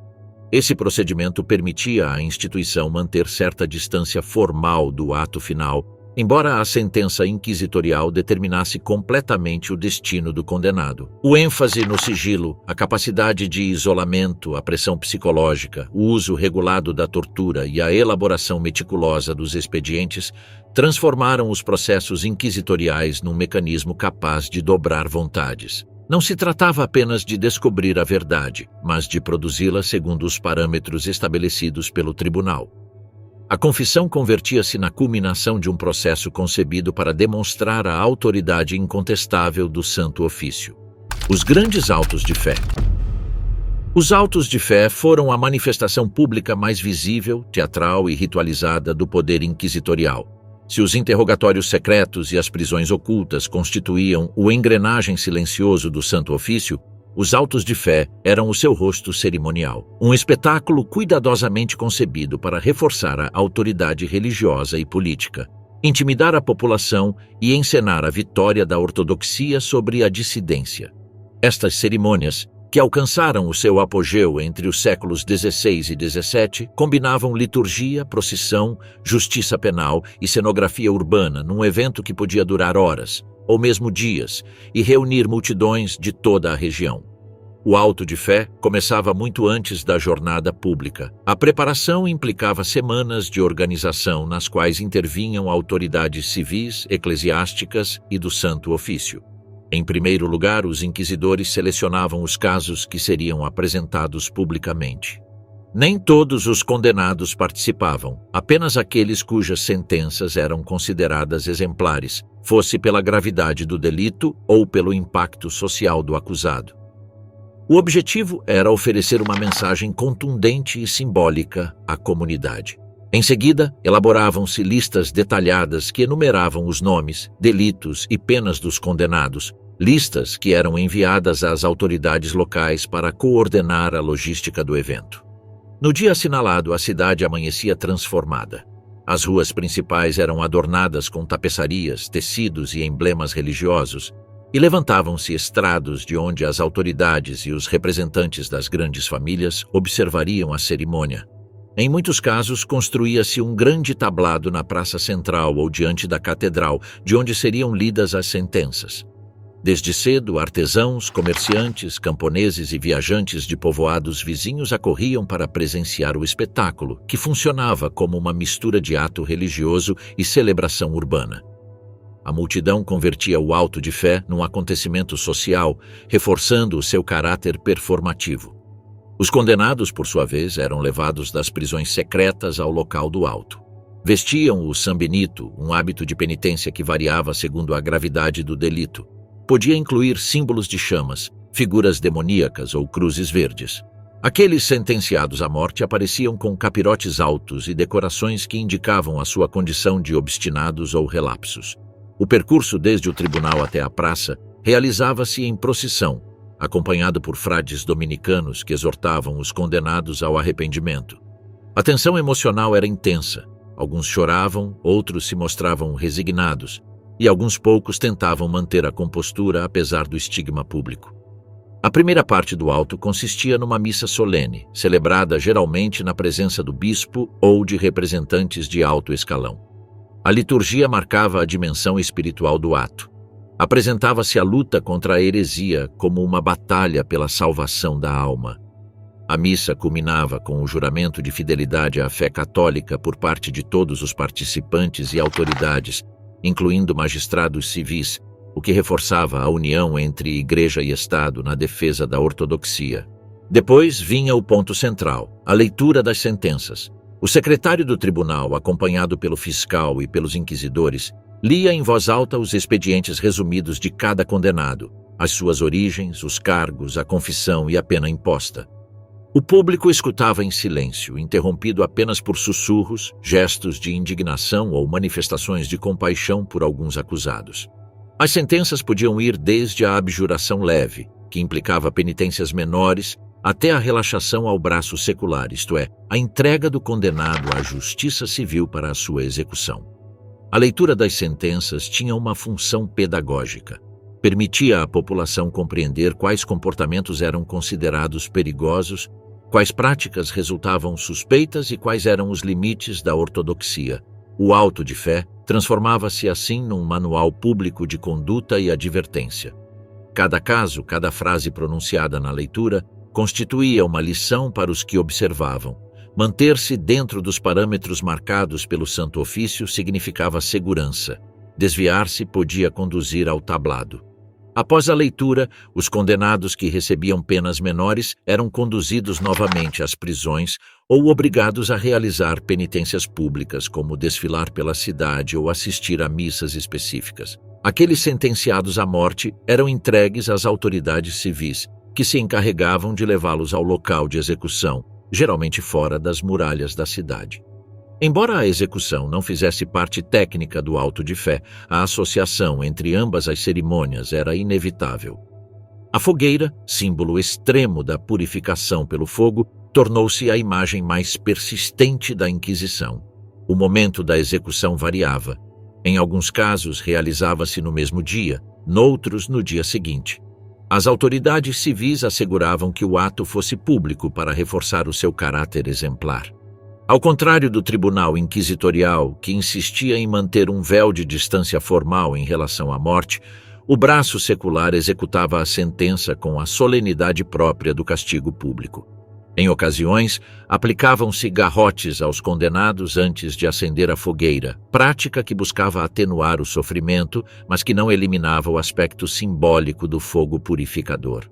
Esse procedimento permitia à instituição manter certa distância formal do ato final, embora a sentença inquisitorial determinasse completamente o destino do condenado. O ênfase no sigilo, a capacidade de isolamento, a pressão psicológica, o uso regulado da tortura e a elaboração meticulosa dos expedientes transformaram os processos inquisitoriais num mecanismo capaz de dobrar vontades. Não se tratava apenas de descobrir a verdade, mas de produzi-la segundo os parâmetros estabelecidos pelo tribunal. A confissão convertia-se na culminação de um processo concebido para demonstrar a autoridade incontestável do Santo Ofício. Os grandes autos de fé. Os autos de fé foram a manifestação pública mais visível, teatral e ritualizada do poder inquisitorial. Se os interrogatórios secretos e as prisões ocultas constituíam o engrenagem silencioso do Santo Ofício, os autos de fé eram o seu rosto cerimonial, um espetáculo cuidadosamente concebido para reforçar a autoridade religiosa e política, intimidar a população e encenar a vitória da ortodoxia sobre a dissidência. Estas cerimônias, que alcançaram o seu apogeu entre os séculos XVI e XVII, combinavam liturgia, procissão, justiça penal e cenografia urbana num evento que podia durar horas, ou mesmo dias, e reunir multidões de toda a região. O auto de fé começava muito antes da jornada pública. A preparação implicava semanas de organização nas quais intervinham autoridades civis, eclesiásticas e do Santo Ofício. Em primeiro lugar, os inquisidores selecionavam os casos que seriam apresentados publicamente. Nem todos os condenados participavam, apenas aqueles cujas sentenças eram consideradas exemplares, fosse pela gravidade do delito ou pelo impacto social do acusado. O objetivo era oferecer uma mensagem contundente e simbólica à comunidade. Em seguida, elaboravam-se listas detalhadas que enumeravam os nomes, delitos e penas dos condenados, listas que eram enviadas às autoridades locais para coordenar a logística do evento. No dia assinalado, a cidade amanhecia transformada. As ruas principais eram adornadas com tapeçarias, tecidos e emblemas religiosos, E levantavam-se estrados de onde as autoridades e os representantes das grandes famílias observariam a cerimônia. Em muitos casos, construía-se um grande tablado na praça central ou diante da catedral, de onde seriam lidas as sentenças. Desde cedo, artesãos, comerciantes, camponeses e viajantes de povoados vizinhos acorriam para presenciar o espetáculo, que funcionava como uma mistura de ato religioso e celebração urbana. A multidão convertia o auto de fé num acontecimento social, reforçando o seu caráter performativo. Os condenados, por sua vez, eram levados das prisões secretas ao local do auto. Vestiam o sambenito, um hábito de penitência que variava segundo a gravidade do delito. Podia incluir símbolos de chamas, figuras demoníacas ou cruzes verdes. Aqueles sentenciados à morte apareciam com capirotes altos e decorações que indicavam a sua condição de obstinados ou relapsos. O percurso desde o tribunal até a praça realizava-se em procissão, acompanhado por frades dominicanos que exortavam os condenados ao arrependimento. A tensão emocional era intensa. Alguns choravam, outros se mostravam resignados, e alguns poucos tentavam manter a compostura apesar do estigma público. A primeira parte do auto consistia numa missa solene, celebrada geralmente na presença do bispo ou de representantes de alto escalão. A liturgia marcava a dimensão espiritual do ato. Apresentava-se a luta contra a heresia como uma batalha pela salvação da alma. A missa culminava com o juramento de fidelidade à fé católica por parte de todos os participantes e autoridades, incluindo magistrados civis, o que reforçava a união entre Igreja e Estado na defesa da ortodoxia. Depois vinha o ponto central, a leitura das sentenças. O secretário do tribunal, acompanhado pelo fiscal e pelos inquisidores, lia em voz alta os expedientes resumidos de cada condenado, as suas origens, os cargos, a confissão e a pena imposta. O público escutava em silêncio, interrompido apenas por sussurros, gestos de indignação ou manifestações de compaixão por alguns acusados. As sentenças podiam ir desde a abjuração leve, que implicava penitências menores, até a relaxação ao braço secular, isto é, a entrega do condenado à justiça civil para a sua execução. A leitura das sentenças tinha uma função pedagógica. Permitia à população compreender quais comportamentos eram considerados perigosos, quais práticas resultavam suspeitas e quais eram os limites da ortodoxia. O auto de fé transformava-se assim num manual público de conduta e advertência. Cada caso, cada frase pronunciada na leitura, constituía uma lição para os que observavam. Manter-se dentro dos parâmetros marcados pelo Santo Ofício significava segurança. Desviar-se podia conduzir ao tablado. Após a leitura, os condenados que recebiam penas menores eram conduzidos novamente às prisões ou obrigados a realizar penitências públicas, como desfilar pela cidade ou assistir a missas específicas. Aqueles sentenciados à morte eram entregues às autoridades civis, que se encarregavam de levá-los ao local de execução, geralmente fora das muralhas da cidade. Embora a execução não fizesse parte técnica do auto de fé, a associação entre ambas as cerimônias era inevitável. A fogueira, símbolo extremo da purificação pelo fogo, tornou-se a imagem mais persistente da Inquisição. O momento da execução variava. Em alguns casos, realizava-se no mesmo dia, noutros no dia seguinte. As autoridades civis asseguravam que o ato fosse público para reforçar o seu caráter exemplar. Ao contrário do tribunal inquisitorial, que insistia em manter um véu de distância formal em relação à morte, o braço secular executava a sentença com a solenidade própria do castigo público. Em ocasiões, aplicavam-se garrotes aos condenados antes de acender a fogueira, prática que buscava atenuar o sofrimento, mas que não eliminava o aspecto simbólico do fogo purificador.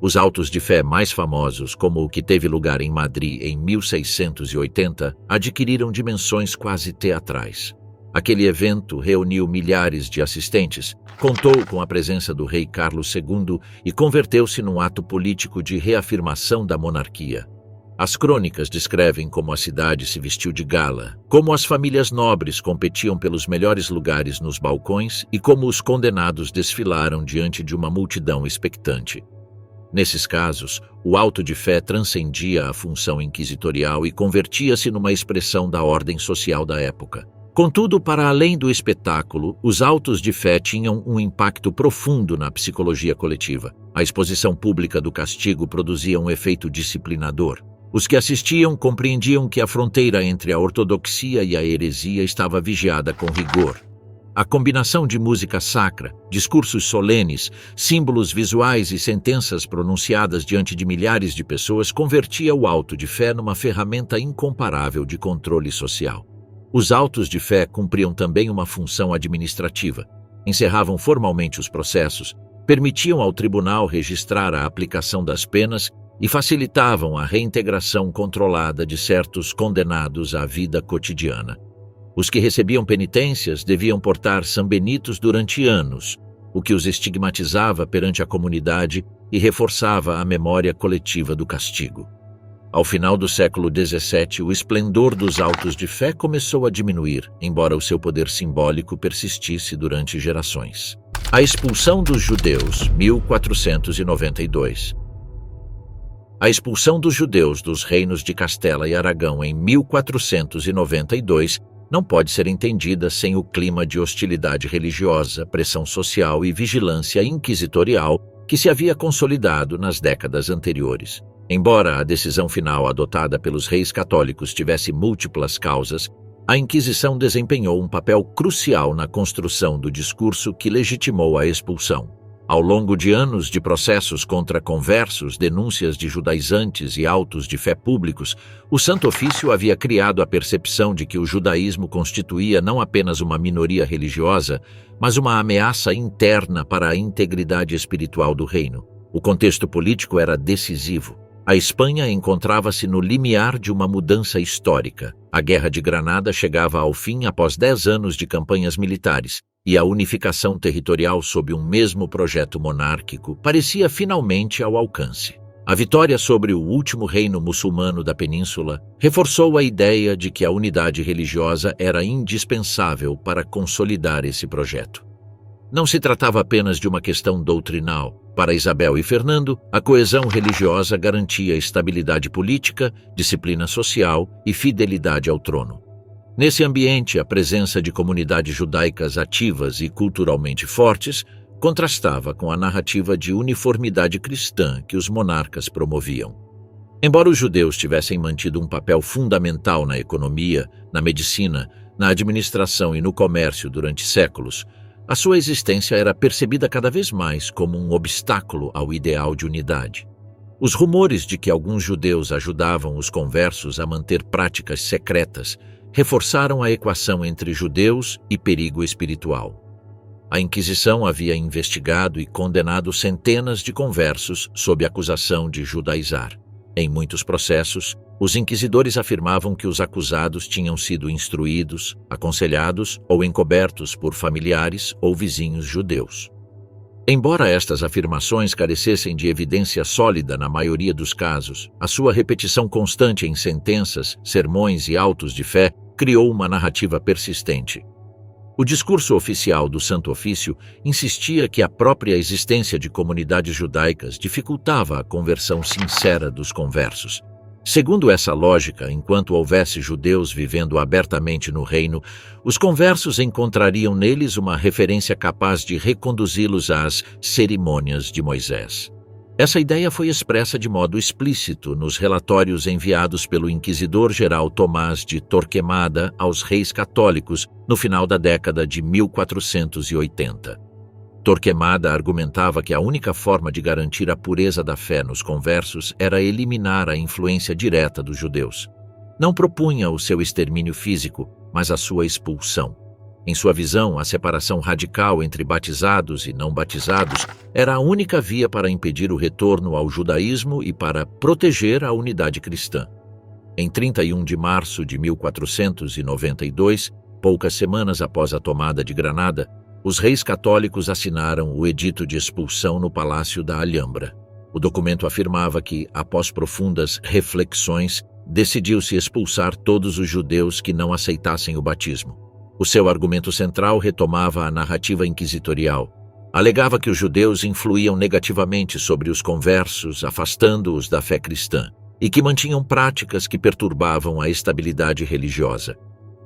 Os autos de fé mais famosos, como o que teve lugar em Madrid em 1680, adquiriram dimensões quase teatrais. Aquele evento reuniu milhares de assistentes, contou com a presença do rei Carlos II e converteu-se num ato político de reafirmação da monarquia. As crônicas descrevem como a cidade se vestiu de gala, como as famílias nobres competiam pelos melhores lugares nos balcões e como os condenados desfilaram diante de uma multidão expectante. Nesses casos, o auto de fé transcendia a função inquisitorial e convertia-se numa expressão da ordem social da época. Contudo, para além do espetáculo, os autos de fé tinham um impacto profundo na psicologia coletiva. A exposição pública do castigo produzia um efeito disciplinador. Os que assistiam compreendiam que a fronteira entre a ortodoxia e a heresia estava vigiada com rigor. A combinação de música sacra, discursos solenes, símbolos visuais e sentenças pronunciadas diante de milhares de pessoas convertia o auto de fé numa ferramenta incomparável de controle social. Os autos de fé cumpriam também uma função administrativa. Encerravam formalmente os processos, permitiam ao tribunal registrar a aplicação das penas e facilitavam a reintegração controlada de certos condenados à vida cotidiana. Os que recebiam penitências deviam portar sambenitos durante anos, o que os estigmatizava perante a comunidade e reforçava a memória coletiva do castigo. Ao final do século XVII, o esplendor dos autos de fé começou a diminuir, embora o seu poder simbólico persistisse durante gerações. A expulsão dos judeus, 1492. A expulsão dos judeus dos reinos de Castela e Aragão em 1492 não pode ser entendida sem o clima de hostilidade religiosa, pressão social e vigilância inquisitorial que se havia consolidado nas décadas anteriores. Embora a decisão final adotada pelos reis católicos tivesse múltiplas causas, a Inquisição desempenhou um papel crucial na construção do discurso que legitimou a expulsão. Ao longo de anos de processos contra conversos, denúncias de judaizantes e autos de fé públicos, o Santo Ofício havia criado a percepção de que o judaísmo constituía não apenas uma minoria religiosa, mas uma ameaça interna para a integridade espiritual do reino. O contexto político era decisivo. A Espanha encontrava-se no limiar de uma mudança histórica. A Guerra de Granada chegava ao fim após 10 anos de campanhas militares, e a unificação territorial sob um mesmo projeto monárquico parecia finalmente ao alcance. A vitória sobre o último reino muçulmano da península reforçou a ideia de que a unidade religiosa era indispensável para consolidar esse projeto. Não se tratava apenas de uma questão doutrinal. Para Isabel e Fernando, a coesão religiosa garantia estabilidade política, disciplina social e fidelidade ao trono. Nesse ambiente, a presença de comunidades judaicas ativas e culturalmente fortes contrastava com a narrativa de uniformidade cristã que os monarcas promoviam. Embora os judeus tivessem mantido um papel fundamental na economia, na medicina, na administração e no comércio durante séculos, a sua existência era percebida cada vez mais como um obstáculo ao ideal de unidade. Os rumores de que alguns judeus ajudavam os conversos a manter práticas secretas reforçaram a equação entre judeus e perigo espiritual. A Inquisição havia investigado e condenado centenas de conversos sob acusação de judaizar. Em muitos processos, os inquisidores afirmavam que os acusados tinham sido instruídos, aconselhados ou encobertos por familiares ou vizinhos judeus. Embora estas afirmações carecessem de evidência sólida na maioria dos casos, a sua repetição constante em sentenças, sermões e autos de fé criou uma narrativa persistente. O discurso oficial do Santo Ofício insistia que a própria existência de comunidades judaicas dificultava a conversão sincera dos conversos. Segundo essa lógica, enquanto houvesse judeus vivendo abertamente no reino, os conversos encontrariam neles uma referência capaz de reconduzi-los às cerimônias de Moisés. Essa ideia foi expressa de modo explícito nos relatórios enviados pelo inquisidor-geral Tomás de Torquemada aos reis católicos no final da década de 1480. Torquemada argumentava que a única forma de garantir a pureza da fé nos conversos era eliminar a influência direta dos judeus. Não propunha o seu extermínio físico, mas a sua expulsão. Em sua visão, a separação radical entre batizados e não batizados era a única via para impedir o retorno ao judaísmo e para proteger a unidade cristã. Em 31 de março de 1492, poucas semanas após a tomada de Granada, os reis católicos assinaram o Edito de Expulsão no Palácio da Alhambra. O documento afirmava que, após profundas reflexões, decidiu-se expulsar todos os judeus que não aceitassem o batismo. O seu argumento central retomava a narrativa inquisitorial. Alegava que os judeus influíam negativamente sobre os conversos, afastando-os da fé cristã, e que mantinham práticas que perturbavam a estabilidade religiosa.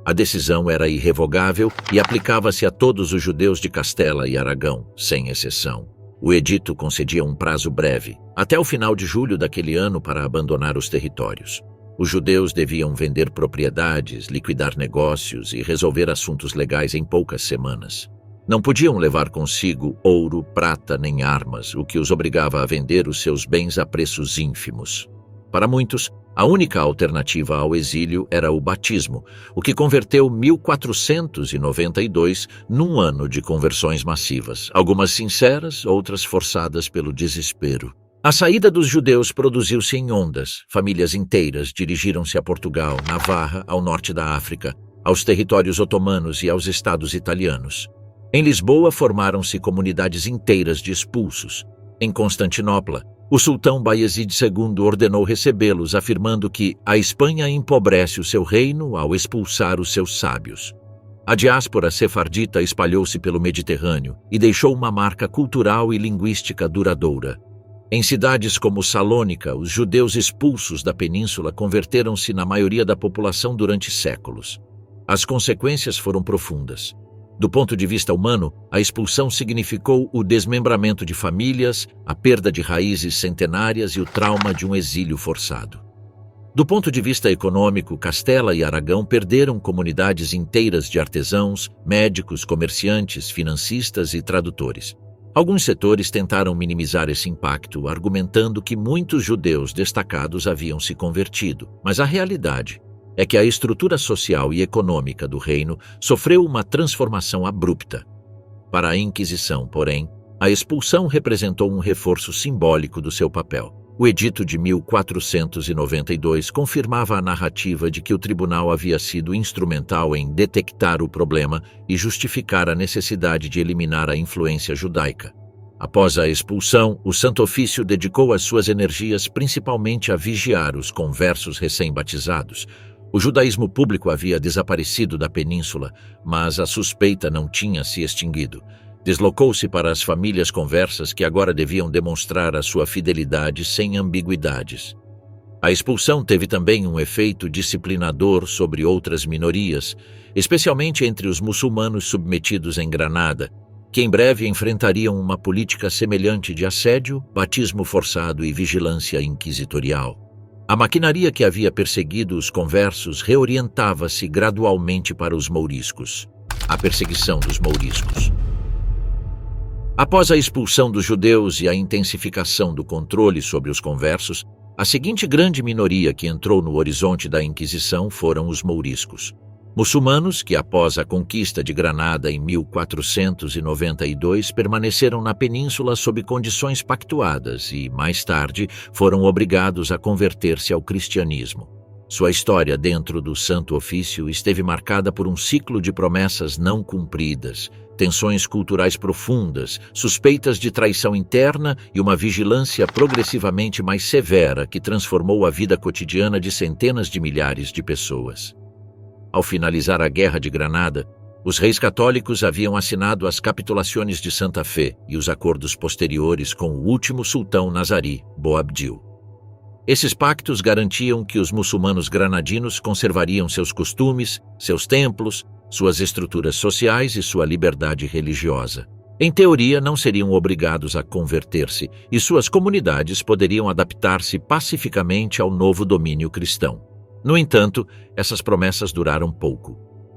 A decisão era irrevogável e aplicava-se a todos os judeus de Castela e Aragão, sem exceção. O edito concedia um prazo breve, até o final de julho daquele ano, para abandonar os territórios. Os judeus deviam vender propriedades, liquidar negócios e resolver assuntos legais em poucas semanas. Não podiam levar consigo ouro, prata nem armas, o que os obrigava a vender os seus bens a preços ínfimos. Para muitos, a única alternativa ao exílio era o batismo, o que converteu 1492 num ano de conversões massivas, algumas sinceras, outras forçadas pelo desespero. A saída dos judeus produziu-se em ondas. Famílias inteiras dirigiram-se a Portugal, Navarra, ao norte da África, aos territórios otomanos e aos estados italianos. Em Lisboa formaram-se comunidades inteiras de expulsos. Em Constantinopla, o sultão Bayezid II ordenou recebê-los, afirmando que a Espanha empobrece o seu reino ao expulsar os seus sábios. A diáspora sefardita espalhou-se pelo Mediterrâneo e deixou uma marca cultural e linguística duradoura. Em cidades como Salônica, os judeus expulsos da península converteram-se na maioria da população durante séculos. As consequências foram profundas. Do ponto de vista humano, a expulsão significou o desmembramento de famílias, a perda de raízes centenárias e o trauma de um exílio forçado. Do ponto de vista econômico, Castela e Aragão perderam comunidades inteiras de artesãos, médicos, comerciantes, financistas e tradutores. Alguns setores tentaram minimizar esse impacto, argumentando que muitos judeus destacados haviam se convertido, mas a realidade é que a estrutura social e econômica do reino sofreu uma transformação abrupta. Para a Inquisição, porém, a expulsão representou um reforço simbólico do seu papel. O Edito de 1492 confirmava a narrativa de que o tribunal havia sido instrumental em detectar o problema e justificar a necessidade de eliminar a influência judaica. Após a expulsão, o Santo Ofício dedicou as suas energias principalmente a vigiar os conversos recém-batizados. O judaísmo público havia desaparecido da península, mas a suspeita não tinha se extinguido. Deslocou-se para as famílias conversas, que agora deviam demonstrar a sua fidelidade sem ambiguidades. A expulsão teve também um efeito disciplinador sobre outras minorias, especialmente entre os muçulmanos submetidos em Granada, que em breve enfrentariam uma política semelhante de assédio, batismo forçado e vigilância inquisitorial. A maquinaria que havia perseguido os conversos reorientava-se gradualmente para os mouriscos. A perseguição dos mouriscos. Após a expulsão dos judeus e a intensificação do controle sobre os conversos, a seguinte grande minoria que entrou no horizonte da Inquisição foram os mouriscos. Muçulmanos que, após a conquista de Granada em 1492, permaneceram na península sob condições pactuadas e, mais tarde, foram obrigados a converter-se ao cristianismo. Sua história dentro do Santo Ofício esteve marcada por um ciclo de promessas não cumpridas, tensões culturais profundas, suspeitas de traição interna e uma vigilância progressivamente mais severa que transformou a vida cotidiana de centenas de milhares de pessoas. Ao finalizar a Guerra de Granada, os reis católicos haviam assinado as capitulações de Santa Fé e os acordos posteriores com o último sultão nazari, Boabdil. Esses pactos garantiam que os muçulmanos granadinos conservariam seus costumes, seus templos, suas estruturas sociais e sua liberdade religiosa. Em teoria, não seriam obrigados a converter-se e suas comunidades poderiam adaptar-se pacificamente ao novo domínio cristão. No entanto, essas promessas duraram pouco.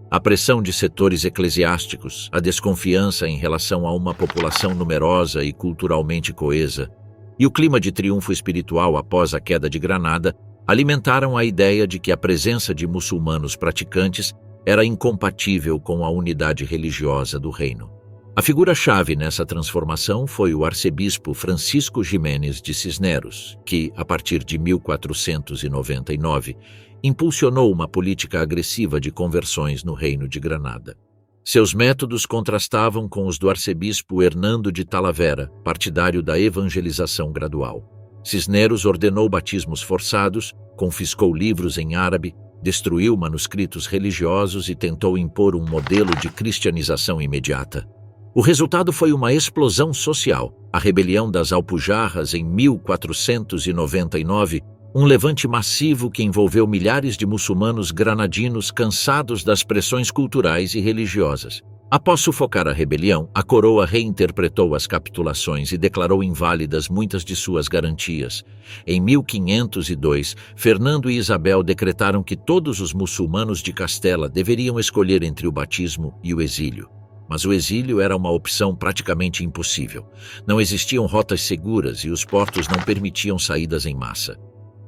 A pressão de setores eclesiásticos, a desconfiança em relação a uma população numerosa e culturalmente coesa, e o clima de triunfo espiritual após a queda de Granada alimentaram a ideia de que a presença de muçulmanos praticantes era incompatível com a unidade religiosa do reino. A figura-chave nessa transformação foi o arcebispo Francisco Jiménez de Cisneros, que, a partir de 1499, impulsionou uma política agressiva de conversões no Reino de Granada. Seus métodos contrastavam com os do arcebispo Hernando de Talavera, partidário da evangelização gradual. Cisneros ordenou batismos forçados, confiscou livros em árabe, destruiu manuscritos religiosos e tentou impor um modelo de cristianização imediata. O resultado foi uma explosão social. A rebelião das Alpujarras em 1499 Um levante massivo que envolveu milhares de muçulmanos granadinos cansados das pressões culturais e religiosas. Após sufocar a rebelião, a coroa reinterpretou as capitulações e declarou inválidas muitas de suas garantias. Em 1502, Fernando e Isabel decretaram que todos os muçulmanos de Castela deveriam escolher entre o batismo e o exílio. Mas o exílio era uma opção praticamente impossível. Não existiam rotas seguras e os portos não permitiam saídas em massa.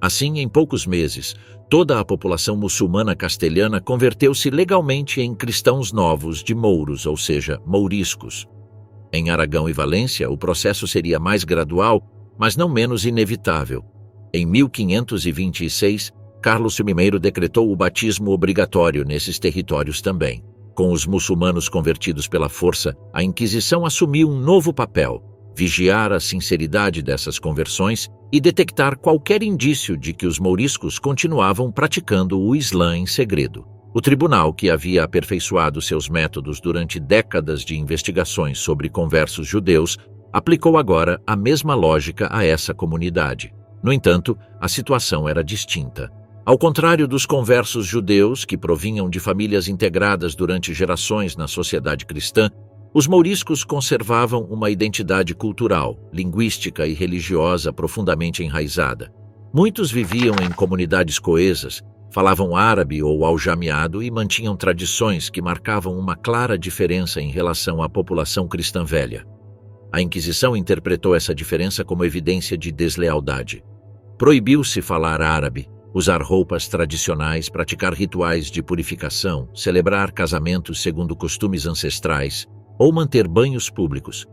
Assim, em poucos meses, toda a população muçulmana castelhana converteu-se legalmente em cristãos novos de mouros, ou seja, mouriscos. Em Aragão e Valência, o processo seria mais gradual, mas não menos inevitável. Em 1526, Carlos I decretou o batismo obrigatório nesses territórios também. Com os muçulmanos convertidos pela força, a Inquisição assumiu um novo papel: vigiar a sinceridade dessas conversões e detectar qualquer indício de que os mouriscos continuavam praticando o Islã em segredo. O tribunal, que havia aperfeiçoado seus métodos durante décadas de investigações sobre conversos judeus, aplicou agora a mesma lógica a essa comunidade. No entanto, a situação era distinta. Ao contrário dos conversos judeus, que provinham de famílias integradas durante gerações na sociedade cristã, os mouriscos conservavam uma identidade cultural, linguística e religiosa profundamente enraizada. Muitos viviam em comunidades coesas, falavam árabe ou aljamiado e mantinham tradições que marcavam uma clara diferença em relação à população cristã velha. A Inquisição interpretou essa diferença como evidência de deslealdade. Proibiu-se falar árabe, usar roupas tradicionais, praticar rituais de purificação, celebrar casamentos segundo costumes ancestrais, ou manter banhos públicos.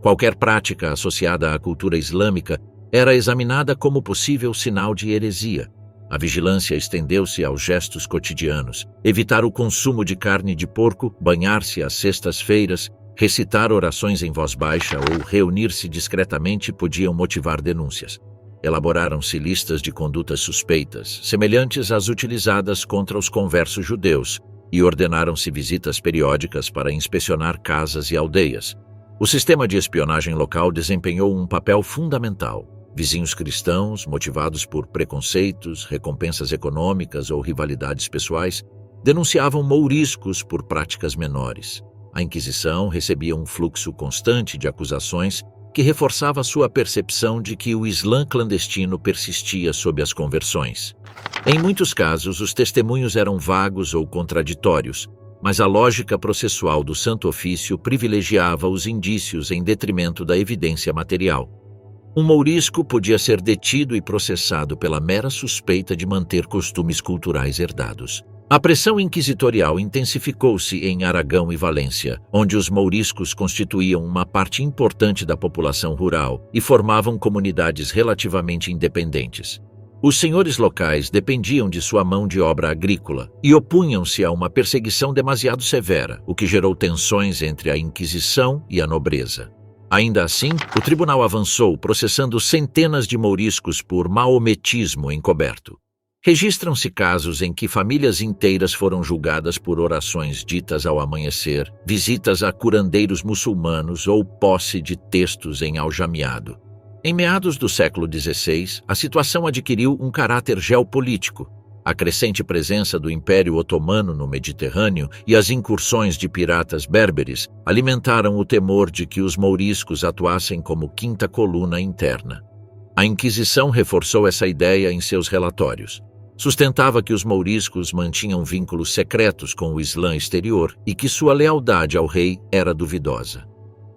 Qualquer prática associada à cultura islâmica era examinada como possível sinal de heresia. A vigilância estendeu-se aos gestos cotidianos: evitar o consumo de carne de porco, banhar-se às sextas-feiras, recitar orações em voz baixa ou reunir-se discretamente podiam motivar denúncias. Elaboraram-se listas de condutas suspeitas, semelhantes às utilizadas contra os conversos judeus, e ordenaram-se visitas periódicas para inspecionar casas e aldeias. O sistema de espionagem local desempenhou um papel fundamental. Vizinhos cristãos, motivados por preconceitos, recompensas econômicas ou rivalidades pessoais, denunciavam mouriscos por práticas menores. A Inquisição recebia um fluxo constante de acusações que reforçava sua percepção de que o Islã clandestino persistia sob as conversões. Em muitos casos, os testemunhos eram vagos ou contraditórios, mas a lógica processual do Santo Ofício privilegiava os indícios em detrimento da evidência material. Um mourisco podia ser detido e processado pela mera suspeita de manter costumes culturais herdados. A pressão inquisitorial intensificou-se em Aragão e Valência, onde os mouriscos constituíam uma parte importante da população rural e formavam comunidades relativamente independentes. Os senhores locais dependiam de sua mão de obra agrícola e opunham-se a uma perseguição demasiado severa, o que gerou tensões entre a Inquisição e a nobreza. Ainda assim, o tribunal avançou, processando centenas de mouriscos por maometismo encoberto. Registram-se casos em que famílias inteiras foram julgadas por orações ditas ao amanhecer, visitas a curandeiros muçulmanos ou posse de textos em aljamiado. Em meados do século XVI, a situação adquiriu um caráter geopolítico. A crescente presença do Império Otomano no Mediterrâneo e as incursões de piratas berberes alimentaram o temor de que os mouriscos atuassem como quinta coluna interna. A Inquisição reforçou essa ideia em seus relatórios. Sustentava que os mouriscos mantinham vínculos secretos com o Islã exterior e que sua lealdade ao rei era duvidosa.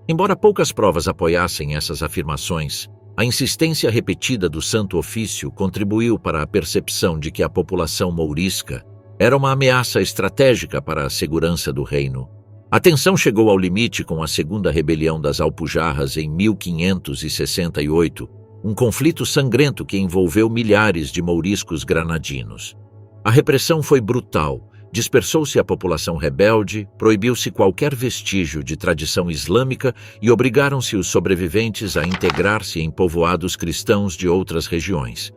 Embora poucas provas apoiassem essas afirmações, a insistência repetida do Santo Ofício contribuiu para a percepção de que a população mourisca era uma ameaça estratégica para a segurança do reino. A tensão chegou ao limite com a Segunda Rebelião das Alpujarras em 1568, um conflito sangrento que envolveu milhares de mouriscos granadinos. A repressão foi brutal, dispersou-se a população rebelde, proibiu-se qualquer vestígio de tradição islâmica e obrigaram-se os sobreviventes a integrar-se em povoados cristãos de outras regiões.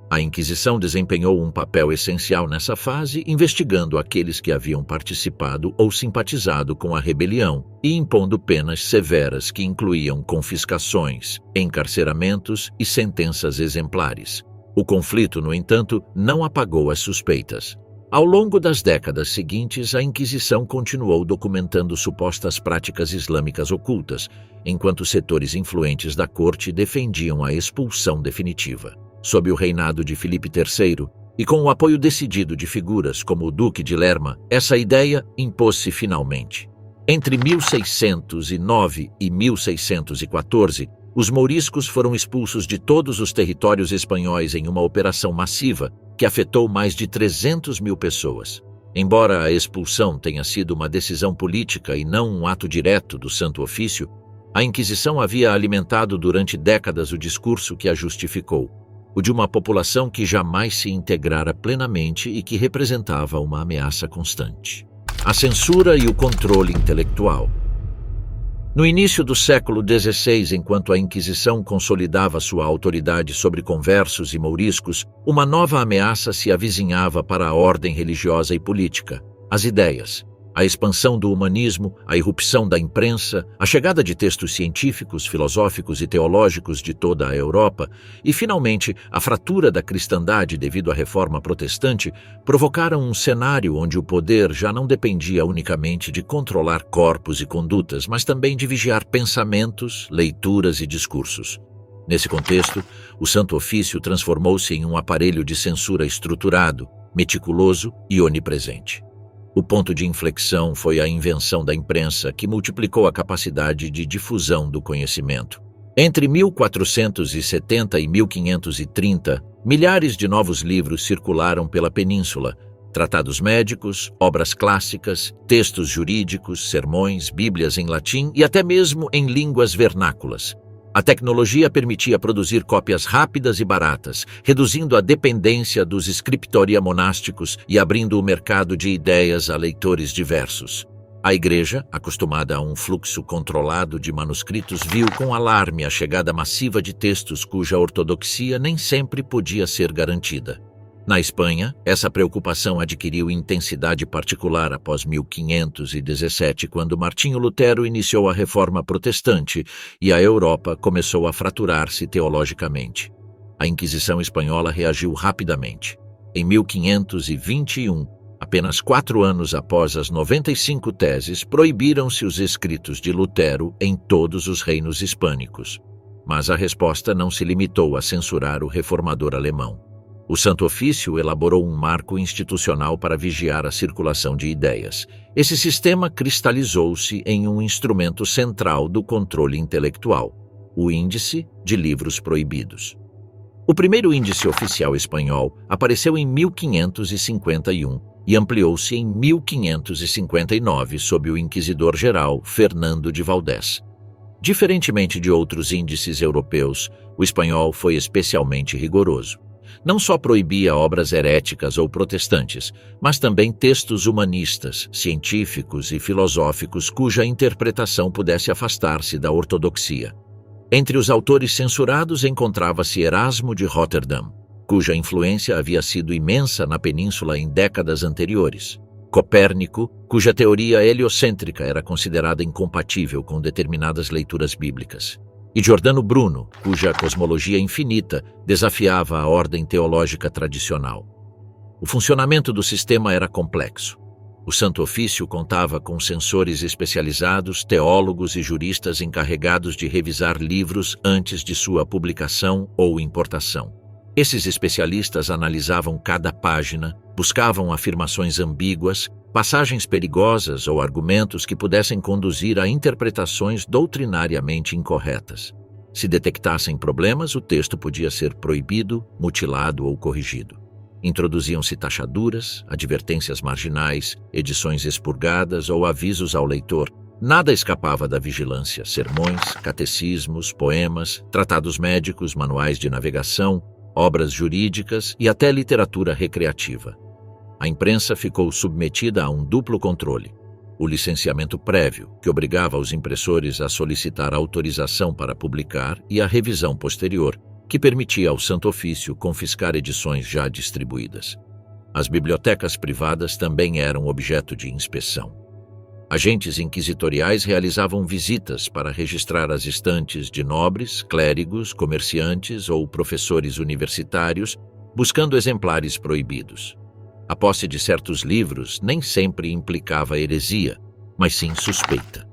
A Inquisição desempenhou um papel essencial nessa fase, investigando aqueles que haviam participado ou simpatizado com a rebelião e impondo penas severas que incluíam confiscações, encarceramentos e sentenças exemplares. O conflito, no entanto, não apagou as suspeitas. Ao longo das décadas seguintes, a Inquisição continuou documentando supostas práticas islâmicas ocultas, enquanto setores influentes da corte defendiam a expulsão definitiva. Sob o reinado de Filipe III, e com o apoio decidido de figuras como o Duque de Lerma, essa ideia impôs-se finalmente. Entre 1609 e 1614, os mouriscos foram expulsos de todos os territórios espanhóis em uma operação massiva que afetou mais de 300 mil pessoas. Embora a expulsão tenha sido uma decisão política e não um ato direto do Santo Ofício, a Inquisição havia alimentado durante décadas o discurso que a justificou, o de uma população que jamais se integrara plenamente e que representava uma ameaça constante. A censura e o controle intelectual. No início do século XVI, enquanto a Inquisição consolidava sua autoridade sobre conversos e mouriscos, uma nova ameaça se avizinhava para a ordem religiosa e política: as ideias. A expansão do humanismo, a irrupção da imprensa, a chegada de textos científicos, filosóficos e teológicos de toda a Europa e, finalmente, a fratura da cristandade devido à reforma protestante provocaram um cenário onde o poder já não dependia unicamente de controlar corpos e condutas, mas também de vigiar pensamentos, leituras e discursos. Nesse contexto, o Santo Ofício transformou-se em um aparelho de censura estruturado, meticuloso e onipresente. O ponto de inflexão foi a invenção da imprensa, que multiplicou a capacidade de difusão do conhecimento. Entre 1470 e 1530, milhares de novos livros circularam pela península: tratados médicos, obras clássicas, textos jurídicos, sermões, bíblias em latim e até mesmo em línguas vernáculas. A tecnologia permitia produzir cópias rápidas e baratas, reduzindo a dependência dos scriptoria monásticos e abrindo o mercado de ideias a leitores diversos. A Igreja, acostumada a um fluxo controlado de manuscritos, viu com alarme a chegada massiva de textos cuja ortodoxia nem sempre podia ser garantida. Na Espanha, essa preocupação adquiriu intensidade particular após 1517, quando Martinho Lutero iniciou a Reforma Protestante e a Europa começou a fraturar-se teologicamente. A Inquisição espanhola reagiu rapidamente. Em 1521, apenas 4 anos após as 95 teses, proibiram-se os escritos de Lutero em todos os reinos hispânicos. Mas a resposta não se limitou a censurar o reformador alemão. O Santo Ofício elaborou um marco institucional para vigiar a circulação de ideias. Esse sistema cristalizou-se em um instrumento central do controle intelectual: o Índice de Livros Proibidos. O primeiro índice oficial espanhol apareceu em 1551 e ampliou-se em 1559 sob o inquisidor-geral Fernando de Valdés. Diferentemente de outros índices europeus, o espanhol foi especialmente rigoroso. Não só proibia obras heréticas ou protestantes, mas também textos humanistas, científicos e filosóficos cuja interpretação pudesse afastar-se da ortodoxia. Entre os autores censurados encontrava-se Erasmo de Roterdão, cuja influência havia sido imensa na península em décadas anteriores. Copérnico, cuja teoria heliocêntrica era considerada incompatível com determinadas leituras bíblicas. E Giordano Bruno, cuja cosmologia infinita desafiava a ordem teológica tradicional. O funcionamento do sistema era complexo. O Santo Ofício contava com censores especializados, teólogos e juristas encarregados de revisar livros antes de sua publicação ou importação. Esses especialistas analisavam cada página, buscavam afirmações ambíguas, passagens perigosas ou argumentos que pudessem conduzir a interpretações doutrinariamente incorretas. Se detectassem problemas, o texto podia ser proibido, mutilado ou corrigido. Introduziam-se taxaduras, advertências marginais, edições expurgadas ou avisos ao leitor. Nada escapava da vigilância: sermões, catecismos, poemas, tratados médicos, manuais de navegação, obras jurídicas e até literatura recreativa. A imprensa ficou submetida a um duplo controle: o licenciamento prévio, que obrigava os impressores a solicitar autorização para publicar, e a revisão posterior, que permitia ao Santo Ofício confiscar edições já distribuídas. As bibliotecas privadas também eram objeto de inspeção. Agentes inquisitoriais realizavam visitas para registrar as estantes de nobres, clérigos, comerciantes ou professores universitários, buscando exemplares proibidos. A posse de certos livros nem sempre implicava heresia, mas sim suspeita.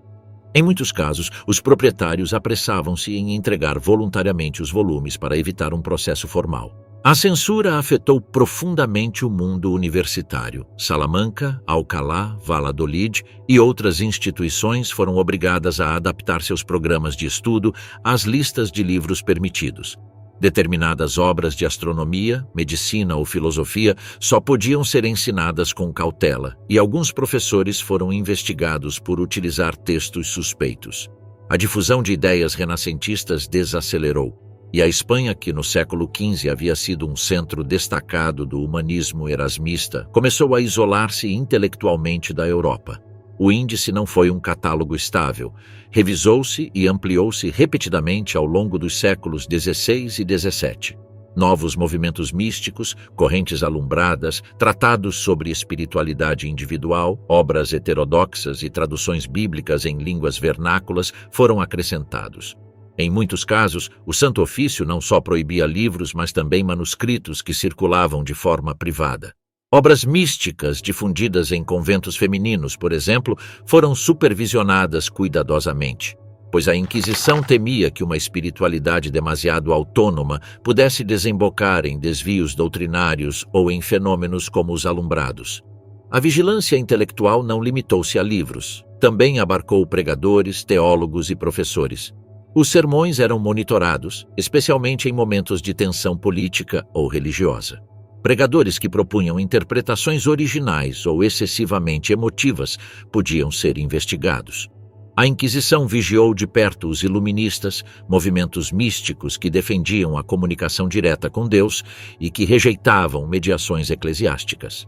Em muitos casos, os proprietários apressavam-se em entregar voluntariamente os volumes para evitar um processo formal. A censura afetou profundamente o mundo universitário. Salamanca, Alcalá, Valladolid e outras instituições foram obrigadas a adaptar seus programas de estudo às listas de livros permitidos. Determinadas obras de astronomia, medicina ou filosofia só podiam ser ensinadas com cautela, e alguns professores foram investigados por utilizar textos suspeitos. A difusão de ideias renascentistas desacelerou, e a Espanha, que no século XV havia sido um centro destacado do humanismo erasmista, começou a isolar-se intelectualmente da Europa. O índice não foi um catálogo estável. Revisou-se e ampliou-se repetidamente ao longo dos séculos XVI e XVII. Novos movimentos místicos, correntes alumbradas, tratados sobre espiritualidade individual, obras heterodoxas e traduções bíblicas em línguas vernáculas foram acrescentados. Em muitos casos, o Santo Ofício não só proibia livros, mas também manuscritos que circulavam de forma privada. Obras místicas difundidas em conventos femininos, por exemplo, foram supervisionadas cuidadosamente, pois a Inquisição temia que uma espiritualidade demasiado autônoma pudesse desembocar em desvios doutrinários ou em fenômenos como os alumbrados. A vigilância intelectual não limitou-se a livros, também abarcou pregadores, teólogos e professores. Os sermões eram monitorados, especialmente em momentos de tensão política ou religiosa. Pregadores que propunham interpretações originais ou excessivamente emotivas podiam ser investigados. A Inquisição vigiou de perto os iluministas, movimentos místicos que defendiam a comunicação direta com Deus e que rejeitavam mediações eclesiásticas.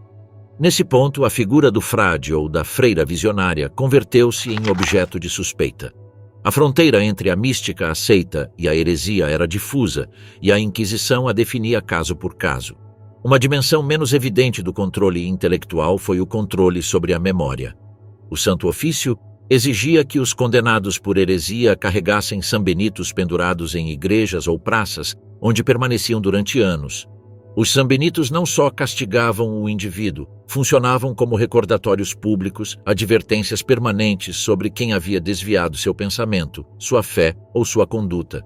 Nesse ponto, a figura do frade ou da freira visionária converteu-se em objeto de suspeita. A fronteira entre a mística aceita e a heresia era difusa, e a Inquisição a definia caso por caso. Uma dimensão menos evidente do controle intelectual foi o controle sobre a memória. O Santo Ofício exigia que os condenados por heresia carregassem sambenitos pendurados em igrejas ou praças, onde permaneciam durante anos. Os sambenitos não só castigavam o indivíduo, funcionavam como recordatórios públicos, advertências permanentes sobre quem havia desviado seu pensamento, sua fé ou sua conduta.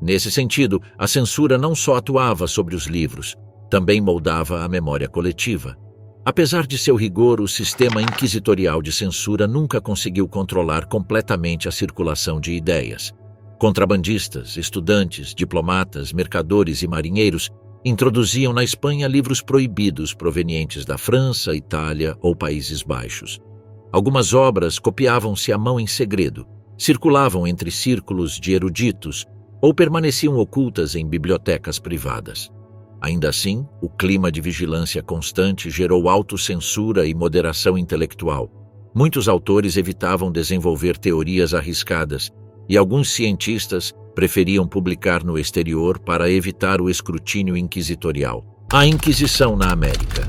Nesse sentido, a censura não só atuava sobre os livros, também moldava a memória coletiva. Apesar de seu rigor, o sistema inquisitorial de censura nunca conseguiu controlar completamente a circulação de ideias. Contrabandistas, estudantes, diplomatas, mercadores e marinheiros introduziam na Espanha livros proibidos provenientes da França, Itália ou Países Baixos. Algumas obras copiavam-se à mão em segredo, circulavam entre círculos de eruditos ou permaneciam ocultas em bibliotecas privadas. Ainda assim, o clima de vigilância constante gerou autocensura e moderação intelectual. Muitos autores evitavam desenvolver teorias arriscadas, e alguns cientistas preferiam publicar no exterior para evitar o escrutínio inquisitorial. A Inquisição na América.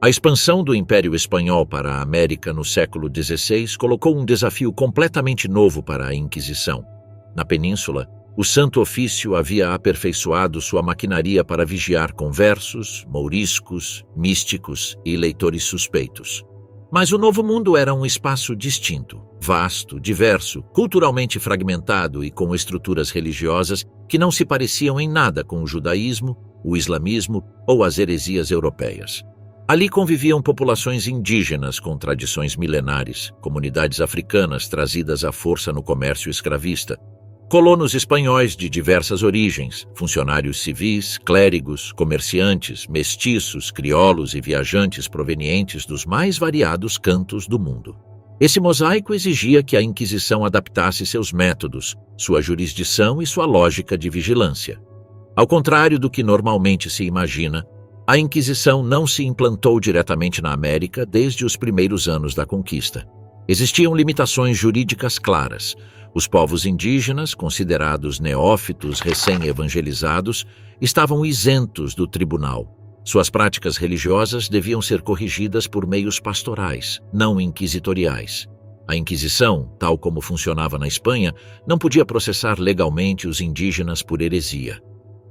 A expansão do Império Espanhol para a América no século XVI colocou um desafio completamente novo para a Inquisição. Na Península, o Santo Ofício havia aperfeiçoado sua maquinaria para vigiar conversos, mouriscos, místicos e leitores suspeitos. Mas o Novo Mundo era um espaço distinto, vasto, diverso, culturalmente fragmentado e com estruturas religiosas que não se pareciam em nada com o judaísmo, o islamismo ou as heresias europeias. Ali conviviam populações indígenas com tradições milenares, comunidades africanas trazidas à força no comércio escravista, colonos espanhóis de diversas origens, funcionários civis, clérigos, comerciantes, mestiços, crioulos e viajantes provenientes dos mais variados cantos do mundo. Esse mosaico exigia que a Inquisição adaptasse seus métodos, sua jurisdição e sua lógica de vigilância. Ao contrário do que normalmente se imagina, a Inquisição não se implantou diretamente na América desde os primeiros anos da conquista. Existiam limitações jurídicas claras. Os povos indígenas, considerados neófitos recém-evangelizados, estavam isentos do tribunal. Suas práticas religiosas deviam ser corrigidas por meios pastorais, não inquisitoriais. A Inquisição, tal como funcionava na Espanha, não podia processar legalmente os indígenas por heresia.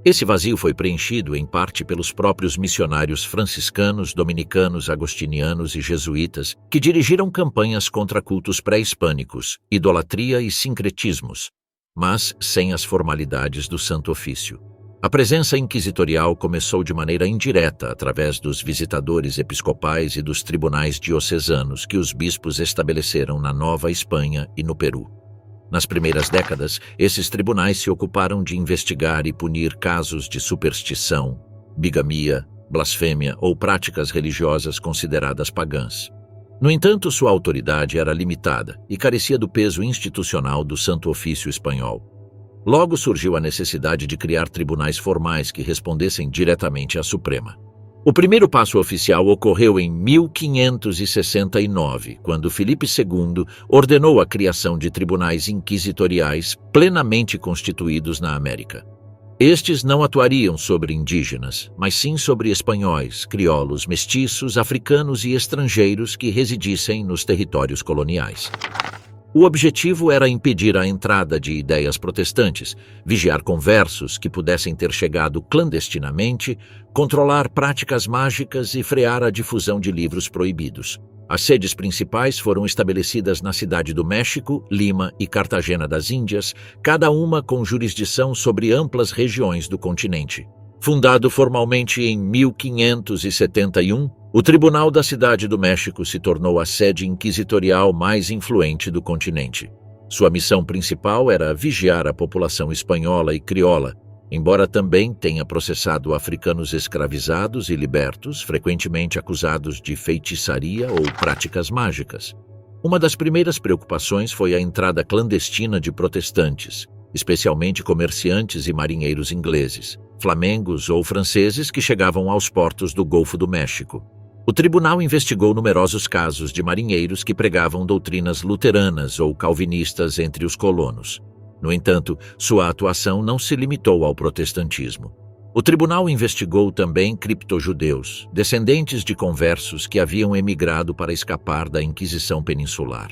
Esse vazio foi preenchido, em parte, pelos próprios missionários franciscanos, dominicanos, agostinianos e jesuítas, que dirigiram campanhas contra cultos pré-hispânicos, idolatria e sincretismos, mas sem as formalidades do Santo Ofício. A presença inquisitorial começou de maneira indireta através dos visitadores episcopais e dos tribunais diocesanos que os bispos estabeleceram na Nova Espanha e no Peru. Nas primeiras décadas, esses tribunais se ocuparam de investigar e punir casos de superstição, bigamia, blasfêmia ou práticas religiosas consideradas pagãs. No entanto, sua autoridade era limitada e carecia do peso institucional do Santo Ofício espanhol. Logo surgiu a necessidade de criar tribunais formais que respondessem diretamente à Suprema. O primeiro passo oficial ocorreu em 1569, quando Filipe II ordenou a criação de tribunais inquisitoriais plenamente constituídos na América. Estes não atuariam sobre indígenas, mas sim sobre espanhóis, crioulos, mestiços, africanos e estrangeiros que residissem nos territórios coloniais. O objetivo era impedir a entrada de ideias protestantes, vigiar conversos que pudessem ter chegado clandestinamente, controlar práticas mágicas e frear a difusão de livros proibidos. As sedes principais foram estabelecidas na Cidade do México, Lima e Cartagena das Índias, cada uma com jurisdição sobre amplas regiões do continente. Fundado formalmente em 1571, o Tribunal da Cidade do México se tornou a sede inquisitorial mais influente do continente. Sua missão principal era vigiar a população espanhola e crioula, embora também tenha processado africanos escravizados e libertos, frequentemente acusados de feitiçaria ou práticas mágicas. Uma das primeiras preocupações foi a entrada clandestina de protestantes, especialmente comerciantes e marinheiros ingleses, flamengos ou franceses que chegavam aos portos do Golfo do México. O tribunal investigou numerosos casos de marinheiros que pregavam doutrinas luteranas ou calvinistas entre os colonos. No entanto, sua atuação não se limitou ao protestantismo. O tribunal investigou também criptojudeus, descendentes de conversos que haviam emigrado para escapar da Inquisição Peninsular.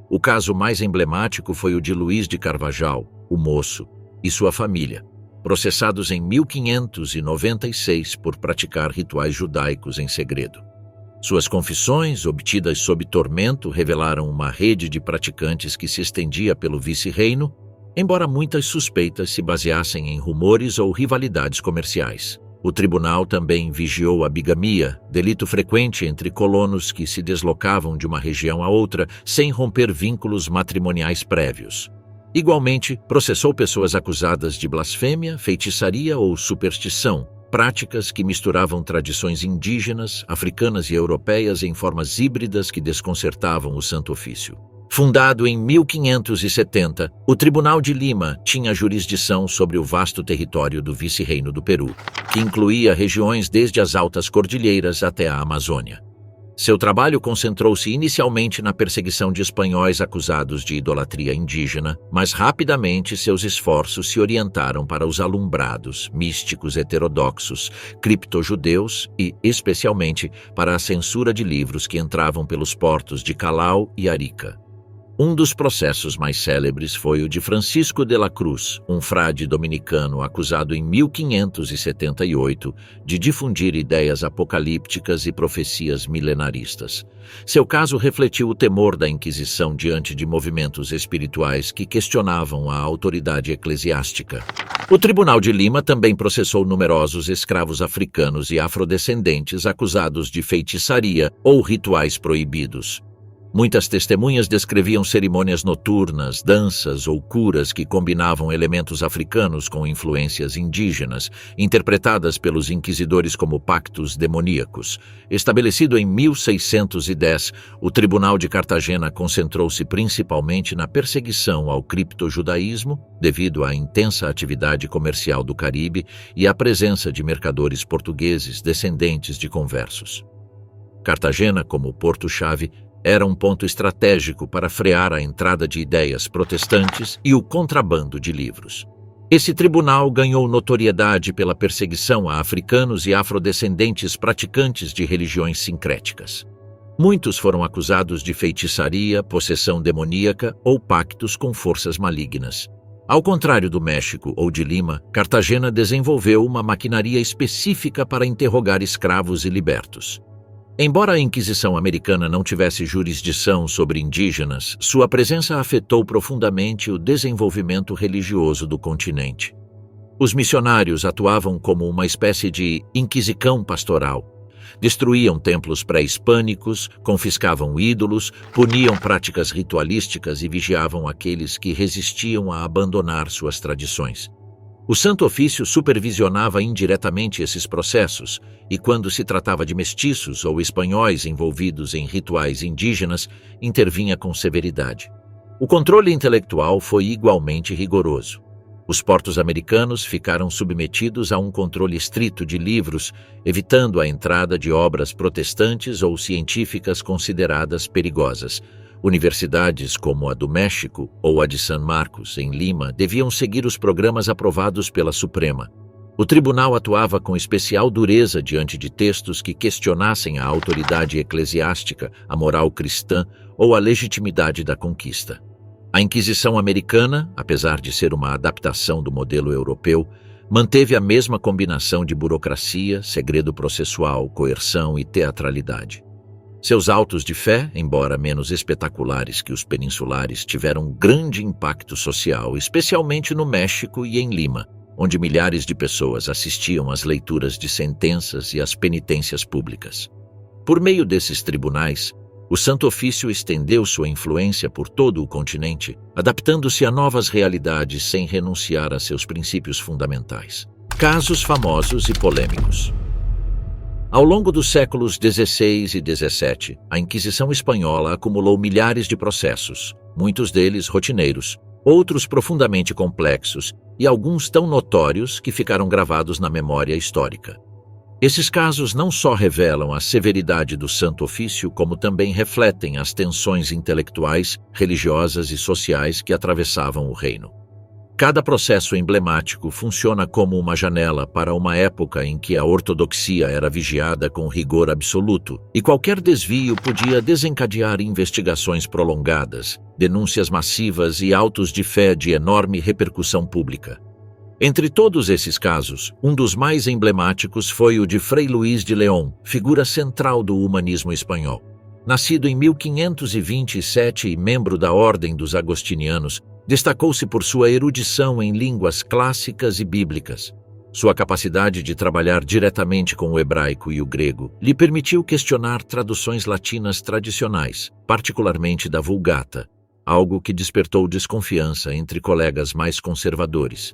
O caso mais emblemático foi o de Luís de Carvajal, o Moço, e sua família, processados em 1596 por praticar rituais judaicos em segredo. Suas confissões, obtidas sob tormento, revelaram uma rede de praticantes que se estendia pelo vice-reino, embora muitas suspeitas se baseassem em rumores ou rivalidades comerciais. O tribunal também vigiou a bigamia, delito frequente entre colonos que se deslocavam de uma região a outra sem romper vínculos matrimoniais prévios. Igualmente, processou pessoas acusadas de blasfêmia, feitiçaria ou superstição, práticas que misturavam tradições indígenas, africanas e europeias em formas híbridas que desconcertavam o Santo Ofício. Fundado em 1570, o Tribunal de Lima tinha jurisdição sobre o vasto território do Vice-Reino do Peru, que incluía regiões desde as altas cordilheiras até a Amazônia. Seu trabalho concentrou-se inicialmente na perseguição de espanhóis acusados de idolatria indígena, mas rapidamente seus esforços se orientaram para os alumbrados, místicos heterodoxos, criptojudeus e, especialmente, para a censura de livros que entravam pelos portos de Callao e Arica. Um dos processos mais célebres foi o de Francisco de la Cruz, um frade dominicano acusado em 1578 de difundir ideias apocalípticas e profecias milenaristas. Seu caso refletiu o temor da Inquisição diante de movimentos espirituais que questionavam a autoridade eclesiástica. O Tribunal de Lima também processou numerosos escravos africanos e afrodescendentes acusados de feitiçaria ou rituais proibidos. Muitas testemunhas descreviam cerimônias noturnas, danças ou curas que combinavam elementos africanos com influências indígenas, interpretadas pelos inquisidores como pactos demoníacos. Estabelecido em 1610, o Tribunal de Cartagena concentrou-se principalmente na perseguição ao criptojudaísmo, devido à intensa atividade comercial do Caribe e à presença de mercadores portugueses descendentes de conversos. Cartagena, como porto-chave, era um ponto estratégico para frear a entrada de ideias protestantes e o contrabando de livros. Esse tribunal ganhou notoriedade pela perseguição a africanos e afrodescendentes praticantes de religiões sincréticas. Muitos foram acusados de feitiçaria, possessão demoníaca ou pactos com forças malignas. Ao contrário do México ou de Lima, Cartagena desenvolveu uma maquinaria específica para interrogar escravos e libertos. Embora a Inquisição americana não tivesse jurisdição sobre indígenas, sua presença afetou profundamente o desenvolvimento religioso do continente. Os missionários atuavam como uma espécie de inquisicão pastoral. Destruíam templos pré-hispânicos, confiscavam ídolos, puniam práticas ritualísticas e vigiavam aqueles que resistiam a abandonar suas tradições. O Santo Ofício supervisionava indiretamente esses processos e, quando se tratava de mestiços ou espanhóis envolvidos em rituais indígenas, intervinha com severidade. O controle intelectual foi igualmente rigoroso. Os portos americanos ficaram submetidos a um controle estrito de livros, evitando a entrada de obras protestantes ou científicas consideradas perigosas. Universidades como a do México ou a de San Marcos, em Lima, deviam seguir os programas aprovados pela Suprema. O tribunal atuava com especial dureza diante de textos que questionassem a autoridade eclesiástica, a moral cristã ou a legitimidade da conquista. A Inquisição americana, apesar de ser uma adaptação do modelo europeu, manteve a mesma combinação de burocracia, segredo processual, coerção e teatralidade. Seus autos de fé, embora menos espetaculares que os peninsulares, tiveram grande impacto social, especialmente no México e em Lima, onde milhares de pessoas assistiam às leituras de sentenças e às penitências públicas. Por meio desses tribunais, o Santo Ofício estendeu sua influência por todo o continente, adaptando-se a novas realidades sem renunciar a seus princípios fundamentais. Casos famosos e polêmicos. Ao longo dos séculos XVI e XVII, a Inquisição espanhola acumulou milhares de processos, muitos deles rotineiros, outros profundamente complexos e alguns tão notórios que ficaram gravados na memória histórica. Esses casos não só revelam a severidade do Santo Ofício, como também refletem as tensões intelectuais, religiosas e sociais que atravessavam o reino. Cada processo emblemático funciona como uma janela para uma época em que a ortodoxia era vigiada com rigor absoluto e qualquer desvio podia desencadear investigações prolongadas, denúncias massivas e autos de fé de enorme repercussão pública. Entre todos esses casos, um dos mais emblemáticos foi o de Frei Luís de León, figura central do humanismo espanhol. Nascido em 1527 e membro da Ordem dos Agostinianos, destacou-se por sua erudição em línguas clássicas e bíblicas. Sua capacidade de trabalhar diretamente com o hebraico e o grego lhe permitiu questionar traduções latinas tradicionais, particularmente da Vulgata, algo que despertou desconfiança entre colegas mais conservadores.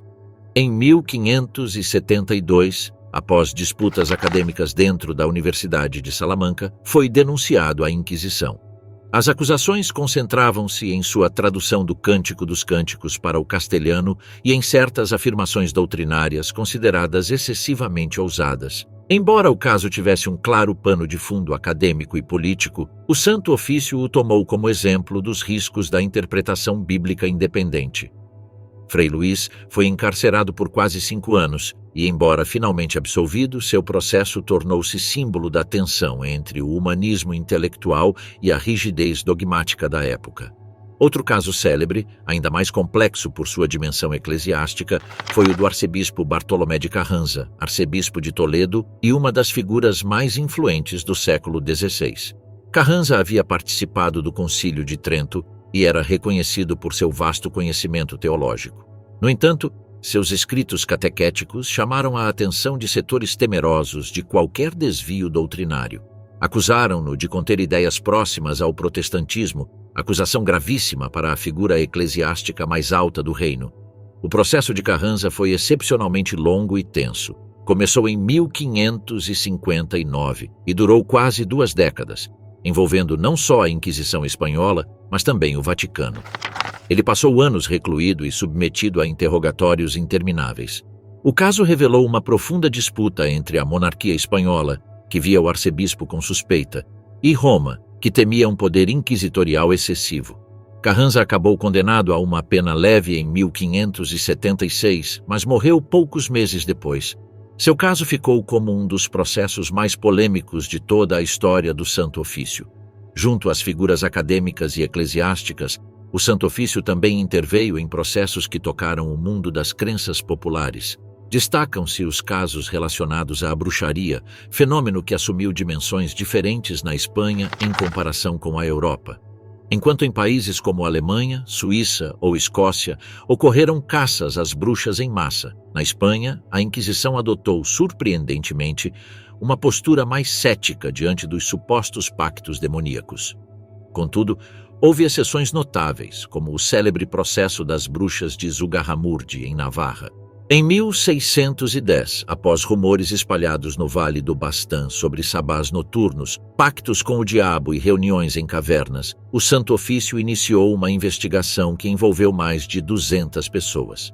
Em 1572, após disputas acadêmicas dentro da Universidade de Salamanca, foi denunciado à Inquisição. As acusações concentravam-se em sua tradução do Cântico dos Cânticos para o castelhano e em certas afirmações doutrinárias consideradas excessivamente ousadas. Embora o caso tivesse um claro pano de fundo acadêmico e político, o Santo Ofício o tomou como exemplo dos riscos da interpretação bíblica independente. Frei Luís foi encarcerado por quase 5 anos e, embora finalmente absolvido, seu processo tornou-se símbolo da tensão entre o humanismo intelectual e a rigidez dogmática da época. Outro caso célebre, ainda mais complexo por sua dimensão eclesiástica, foi o do arcebispo Bartolomé de Carranza, arcebispo de Toledo e uma das figuras mais influentes do século XVI. Carranza havia participado do Concílio de Trento e era reconhecido por seu vasto conhecimento teológico. No entanto, seus escritos catequéticos chamaram a atenção de setores temerosos de qualquer desvio doutrinário. Acusaram-no de conter ideias próximas ao protestantismo, acusação gravíssima para a figura eclesiástica mais alta do reino. O processo de Carranza foi excepcionalmente longo e tenso. Começou em 1559 e durou quase 2 décadas, envolvendo não só a Inquisição espanhola, mas também o Vaticano. Ele passou anos recluído e submetido a interrogatórios intermináveis. O caso revelou uma profunda disputa entre a monarquia espanhola, que via o arcebispo com suspeita, e Roma, que temia um poder inquisitorial excessivo. Carranza acabou condenado a uma pena leve em 1576, mas morreu poucos meses depois. Seu caso ficou como um dos processos mais polêmicos de toda a história do Santo Ofício. Junto às figuras acadêmicas e eclesiásticas, o Santo Ofício também interveio em processos que tocaram o mundo das crenças populares. Destacam-se os casos relacionados à bruxaria, fenômeno que assumiu dimensões diferentes na Espanha em comparação com a Europa. Enquanto em países como Alemanha, Suíça ou Escócia ocorreram caças às bruxas em massa, na Espanha, a Inquisição adotou, surpreendentemente, uma postura mais cética diante dos supostos pactos demoníacos. Contudo, houve exceções notáveis, como o célebre processo das bruxas de Zugarramurdi, em Navarra. Em 1610, após rumores espalhados no Vale do Baztán sobre sabás noturnos, pactos com o diabo e reuniões em cavernas, o Santo Ofício iniciou uma investigação que envolveu mais de 200 pessoas.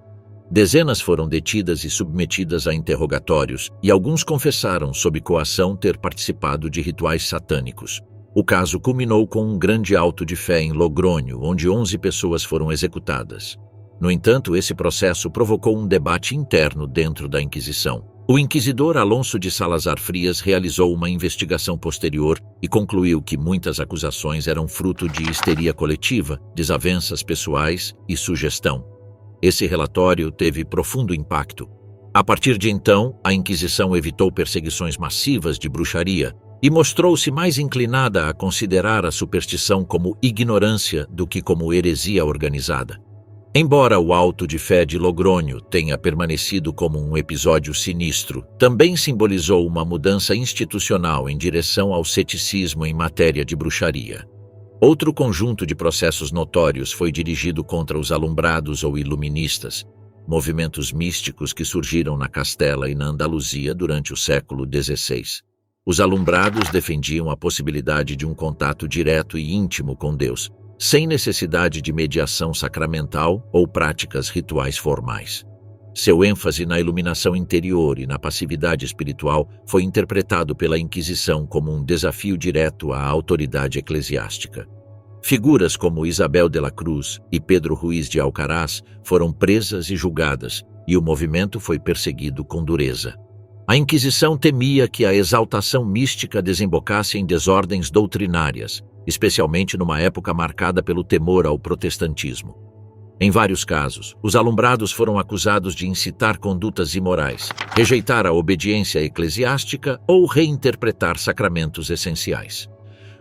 Dezenas foram detidas e submetidas a interrogatórios, e alguns confessaram sob coação ter participado de rituais satânicos. O caso culminou com um grande auto de fé em Logrônio, onde 11 pessoas foram executadas. No entanto, esse processo provocou um debate interno dentro da Inquisição. O inquisidor Alonso de Salazar Frias realizou uma investigação posterior e concluiu que muitas acusações eram fruto de histeria coletiva, desavenças pessoais e sugestão. Esse relatório teve profundo impacto. A partir de então, a Inquisição evitou perseguições massivas de bruxaria e mostrou-se mais inclinada a considerar a superstição como ignorância do que como heresia organizada. Embora o auto de fé de Logrônio tenha permanecido como um episódio sinistro, também simbolizou uma mudança institucional em direção ao ceticismo em matéria de bruxaria. Outro conjunto de processos notórios foi dirigido contra os alumbrados ou iluministas, movimentos místicos que surgiram na Castela e na Andaluzia durante o século XVI. Os alumbrados defendiam a possibilidade de um contato direto e íntimo com Deus, sem necessidade de mediação sacramental ou práticas rituais formais. Seu ênfase na iluminação interior e na passividade espiritual foi interpretado pela Inquisição como um desafio direto à autoridade eclesiástica. Figuras como Isabel de la Cruz e Pedro Ruiz de Alcaraz foram presas e julgadas, e o movimento foi perseguido com dureza. A Inquisição temia que a exaltação mística desembocasse em desordens doutrinárias, especialmente numa época marcada pelo temor ao protestantismo. Em vários casos, os alumbrados foram acusados de incitar condutas imorais, rejeitar a obediência eclesiástica ou reinterpretar sacramentos essenciais.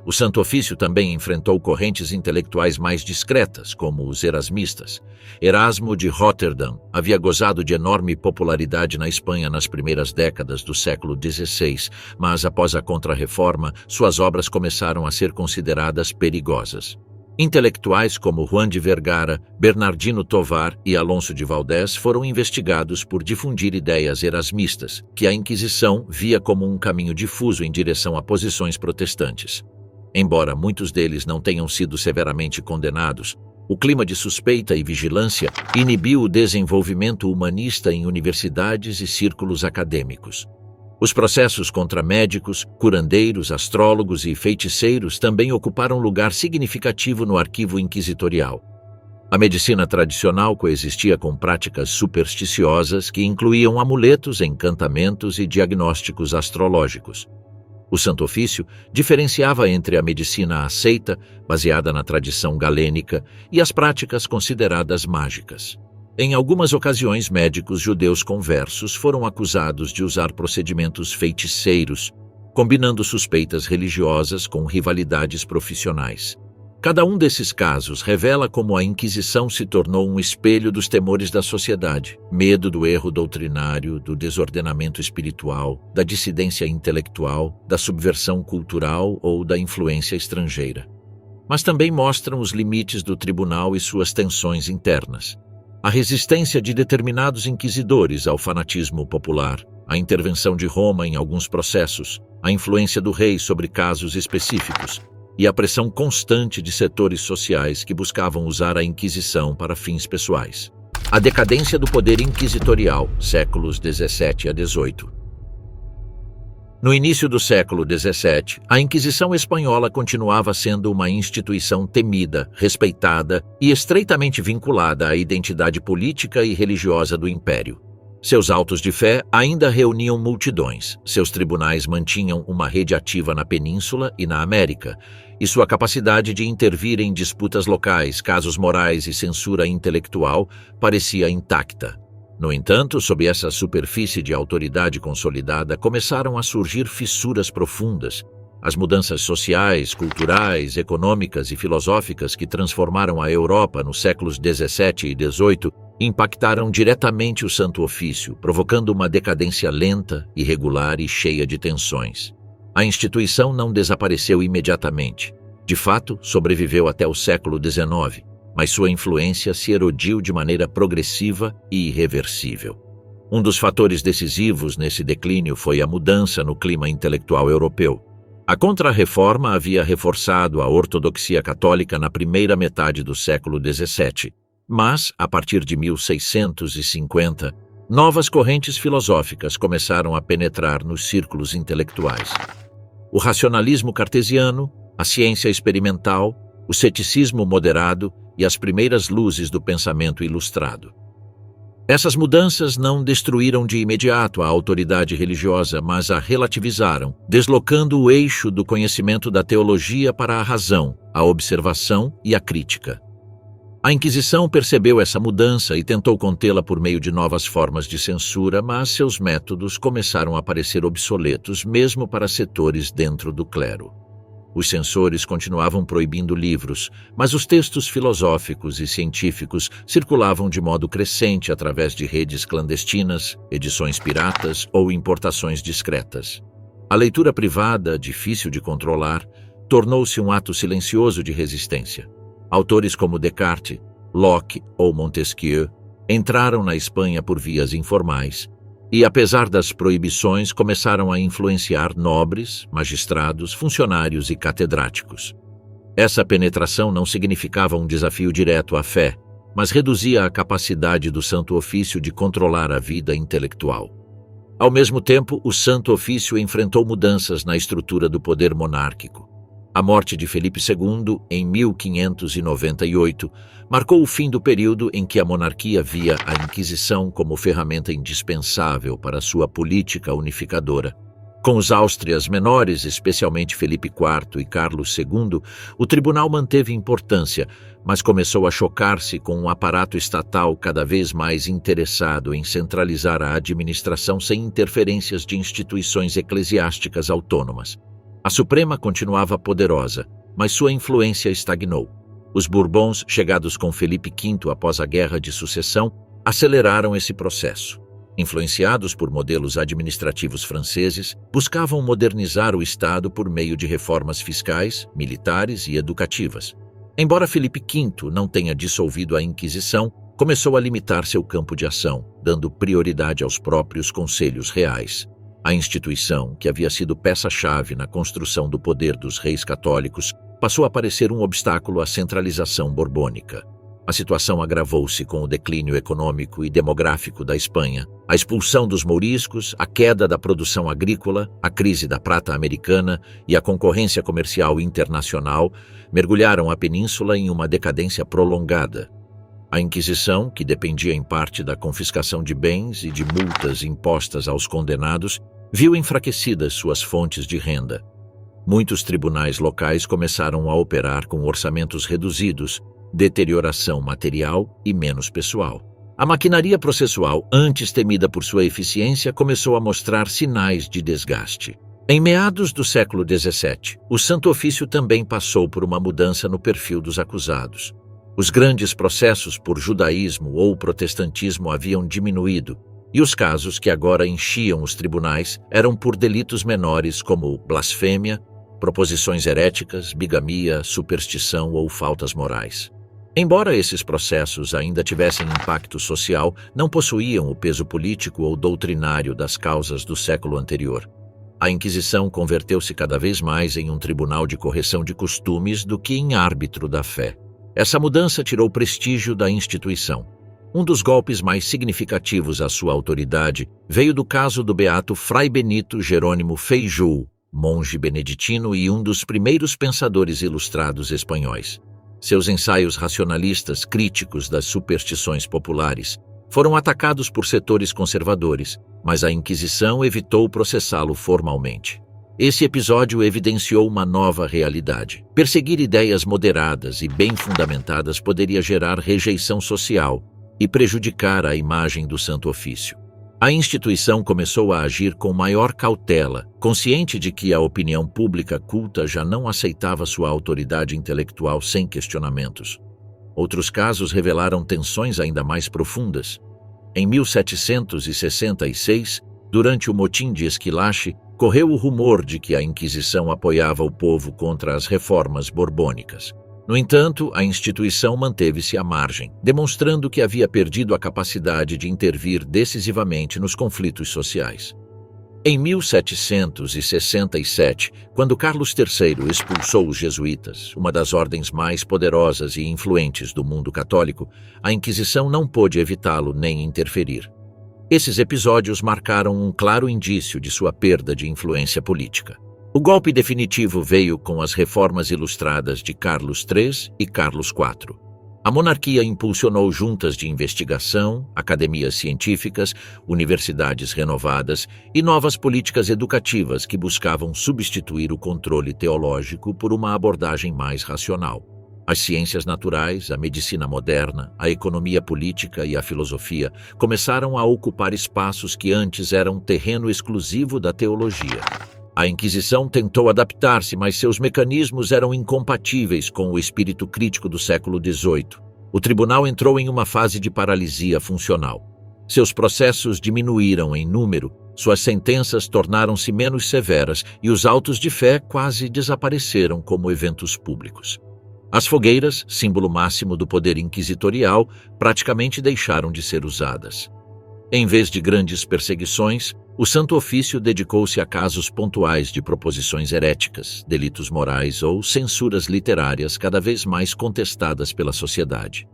O Santo Ofício também enfrentou correntes intelectuais mais discretas, como os erasmistas. Erasmo de Roterdã havia gozado de enorme popularidade na Espanha nas primeiras décadas do século XVI, mas após a Contra-Reforma, suas obras começaram a ser consideradas perigosas. Intelectuais como Juan de Vergara, Bernardino Tovar e Alonso de Valdés foram investigados por difundir ideias erasmistas, que a Inquisição via como um caminho difuso em direção a posições protestantes. Embora muitos deles não tenham sido severamente condenados, o clima de suspeita e vigilância inibiu o desenvolvimento humanista em universidades e círculos acadêmicos. Os processos contra médicos, curandeiros, astrólogos e feiticeiros também ocuparam lugar significativo no arquivo inquisitorial. A medicina tradicional coexistia com práticas supersticiosas que incluíam amuletos, encantamentos e diagnósticos astrológicos. O Santo Ofício diferenciava entre a medicina aceita, baseada na tradição galênica, e as práticas consideradas mágicas. Em algumas ocasiões, médicos judeus conversos foram acusados de usar procedimentos feiticeiros, combinando suspeitas religiosas com rivalidades profissionais. Cada um desses casos revela como a Inquisição se tornou um espelho dos temores da sociedade: medo do erro doutrinário, do desordenamento espiritual, da dissidência intelectual, da subversão cultural ou da influência estrangeira. Mas também mostram os limites do tribunal e suas tensões internas. A resistência de determinados inquisidores ao fanatismo popular, a intervenção de Roma em alguns processos, a influência do rei sobre casos específicos, e a pressão constante de setores sociais que buscavam usar a Inquisição para fins pessoais. A decadência do poder inquisitorial, séculos XVII a XVIII. No início do século XVII, a Inquisição Espanhola continuava sendo uma instituição temida, respeitada e estreitamente vinculada à identidade política e religiosa do Império. Seus autos de fé ainda reuniam multidões, seus tribunais mantinham uma rede ativa na Península e na América, e sua capacidade de intervir em disputas locais, casos morais e censura intelectual parecia intacta. No entanto, sob essa superfície de autoridade consolidada, começaram a surgir fissuras profundas. As mudanças sociais, culturais, econômicas e filosóficas que transformaram a Europa nos séculos XVII e XVIII impactaram diretamente o Santo Ofício, provocando uma decadência lenta, irregular e cheia de tensões. A instituição não desapareceu imediatamente. De fato, sobreviveu até o século XIX, mas sua influência se erodiu de maneira progressiva e irreversível. Um dos fatores decisivos nesse declínio foi a mudança no clima intelectual europeu. A Contra-Reforma havia reforçado a ortodoxia católica na primeira metade do século XVII, mas, a partir de 1650, novas correntes filosóficas começaram a penetrar nos círculos intelectuais. O racionalismo cartesiano, a ciência experimental, o ceticismo moderado e as primeiras luzes do pensamento ilustrado. Essas mudanças não destruíram de imediato a autoridade religiosa, mas a relativizaram, deslocando o eixo do conhecimento da teologia para a razão, a observação e a crítica. A Inquisição percebeu essa mudança e tentou contê-la por meio de novas formas de censura, mas seus métodos começaram a parecer obsoletos mesmo para setores dentro do clero. Os censores continuavam proibindo livros, mas os textos filosóficos e científicos circulavam de modo crescente através de redes clandestinas, edições piratas ou importações discretas. A leitura privada, difícil de controlar, tornou-se um ato silencioso de resistência. Autores como Descartes, Locke ou Montesquieu entraram na Espanha por vias informais e, apesar das proibições, começaram a influenciar nobres, magistrados, funcionários e catedráticos. Essa penetração não significava um desafio direto à fé, mas reduzia a capacidade do Santo Ofício de controlar a vida intelectual. Ao mesmo tempo, o Santo Ofício enfrentou mudanças na estrutura do poder monárquico. A morte de Felipe II, em 1598, marcou o fim do período em que a monarquia via a Inquisição como ferramenta indispensável para sua política unificadora. Com os Áustrias menores, especialmente Felipe IV e Carlos II, o tribunal manteve importância, mas começou a chocar-se com um aparato estatal cada vez mais interessado em centralizar a administração sem interferências de instituições eclesiásticas autônomas. A Suprema continuava poderosa, mas sua influência estagnou. Os Bourbons, chegados com Felipe V após a Guerra de Sucessão, aceleraram esse processo. Influenciados por modelos administrativos franceses, buscavam modernizar o Estado por meio de reformas fiscais, militares e educativas. Embora Felipe V não tenha dissolvido a Inquisição, começou a limitar seu campo de ação, dando prioridade aos próprios conselhos reais. A instituição, que havia sido peça-chave na construção do poder dos reis católicos, passou a parecer um obstáculo à centralização borbônica. A situação agravou-se com o declínio econômico e demográfico da Espanha, a expulsão dos mouriscos, a queda da produção agrícola, a crise da prata americana e a concorrência comercial internacional mergulharam a península em uma decadência prolongada. A Inquisição, que dependia em parte da confiscação de bens e de multas impostas aos condenados, viu enfraquecidas suas fontes de renda. Muitos tribunais locais começaram a operar com orçamentos reduzidos, deterioração material e menos pessoal. A maquinaria processual, antes temida por sua eficiência, começou a mostrar sinais de desgaste. Em meados do século XVII, o Santo Ofício também passou por uma mudança no perfil dos acusados. Os grandes processos por judaísmo ou protestantismo haviam diminuído, e os casos que agora enchiam os tribunais eram por delitos menores como blasfêmia, proposições heréticas, bigamia, superstição ou faltas morais. Embora esses processos ainda tivessem impacto social, não possuíam o peso político ou doutrinário das causas do século anterior. A Inquisição converteu-se cada vez mais em um tribunal de correção de costumes do que em árbitro da fé. Essa mudança tirou prestígio da instituição. Um dos golpes mais significativos à sua autoridade veio do caso do beato Fray Benito Jerônimo Feijoo, monge beneditino e um dos primeiros pensadores ilustrados espanhóis. Seus ensaios racionalistas críticos das superstições populares foram atacados por setores conservadores, mas a Inquisição evitou processá-lo formalmente. Esse episódio evidenciou uma nova realidade. Perseguir ideias moderadas e bem fundamentadas poderia gerar rejeição social e prejudicar a imagem do Santo Ofício. A instituição começou a agir com maior cautela, consciente de que a opinião pública culta já não aceitava sua autoridade intelectual sem questionamentos. Outros casos revelaram tensões ainda mais profundas. Em 1766, durante o motim de Esquilache, correu o rumor de que a Inquisição apoiava o povo contra as reformas borbônicas. No entanto, a instituição manteve-se à margem, demonstrando que havia perdido a capacidade de intervir decisivamente nos conflitos sociais. Em 1767, quando Carlos III expulsou os jesuítas, uma das ordens mais poderosas e influentes do mundo católico, a Inquisição não pôde evitá-lo nem interferir. Esses episódios marcaram um claro indício de sua perda de influência política. O golpe definitivo veio com as reformas ilustradas de Carlos III e Carlos IV. A monarquia impulsionou juntas de investigação, academias científicas, universidades renovadas e novas políticas educativas que buscavam substituir o controle teológico por uma abordagem mais racional. As ciências naturais, a medicina moderna, a economia política e a filosofia começaram a ocupar espaços que antes eram terreno exclusivo da teologia. A Inquisição tentou adaptar-se, mas seus mecanismos eram incompatíveis com o espírito crítico do século XVIII. O tribunal entrou em uma fase de paralisia funcional. Seus processos diminuíram em número, suas sentenças tornaram-se menos severas e os autos de fé quase desapareceram como eventos públicos. As fogueiras, símbolo máximo do poder inquisitorial, praticamente deixaram de ser usadas. Em vez de grandes perseguições, o Santo Ofício dedicou-se a casos pontuais de proposições heréticas, delitos morais ou censuras literárias cada vez mais contestadas pela sociedade.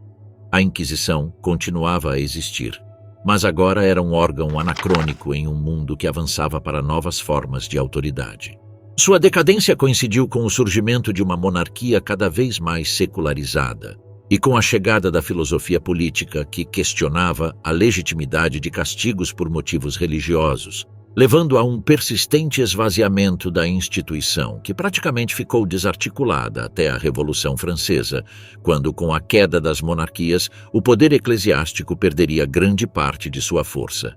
A Inquisição continuava a existir, mas agora era um órgão anacrônico em um mundo que avançava para novas formas de autoridade. Sua decadência coincidiu com o surgimento de uma monarquia cada vez mais secularizada e com a chegada da filosofia política que questionava a legitimidade de castigos por motivos religiosos, levando a um persistente esvaziamento da instituição, que praticamente ficou desarticulada até a Revolução Francesa, quando, com a queda das monarquias, o poder eclesiástico perderia grande parte de sua força.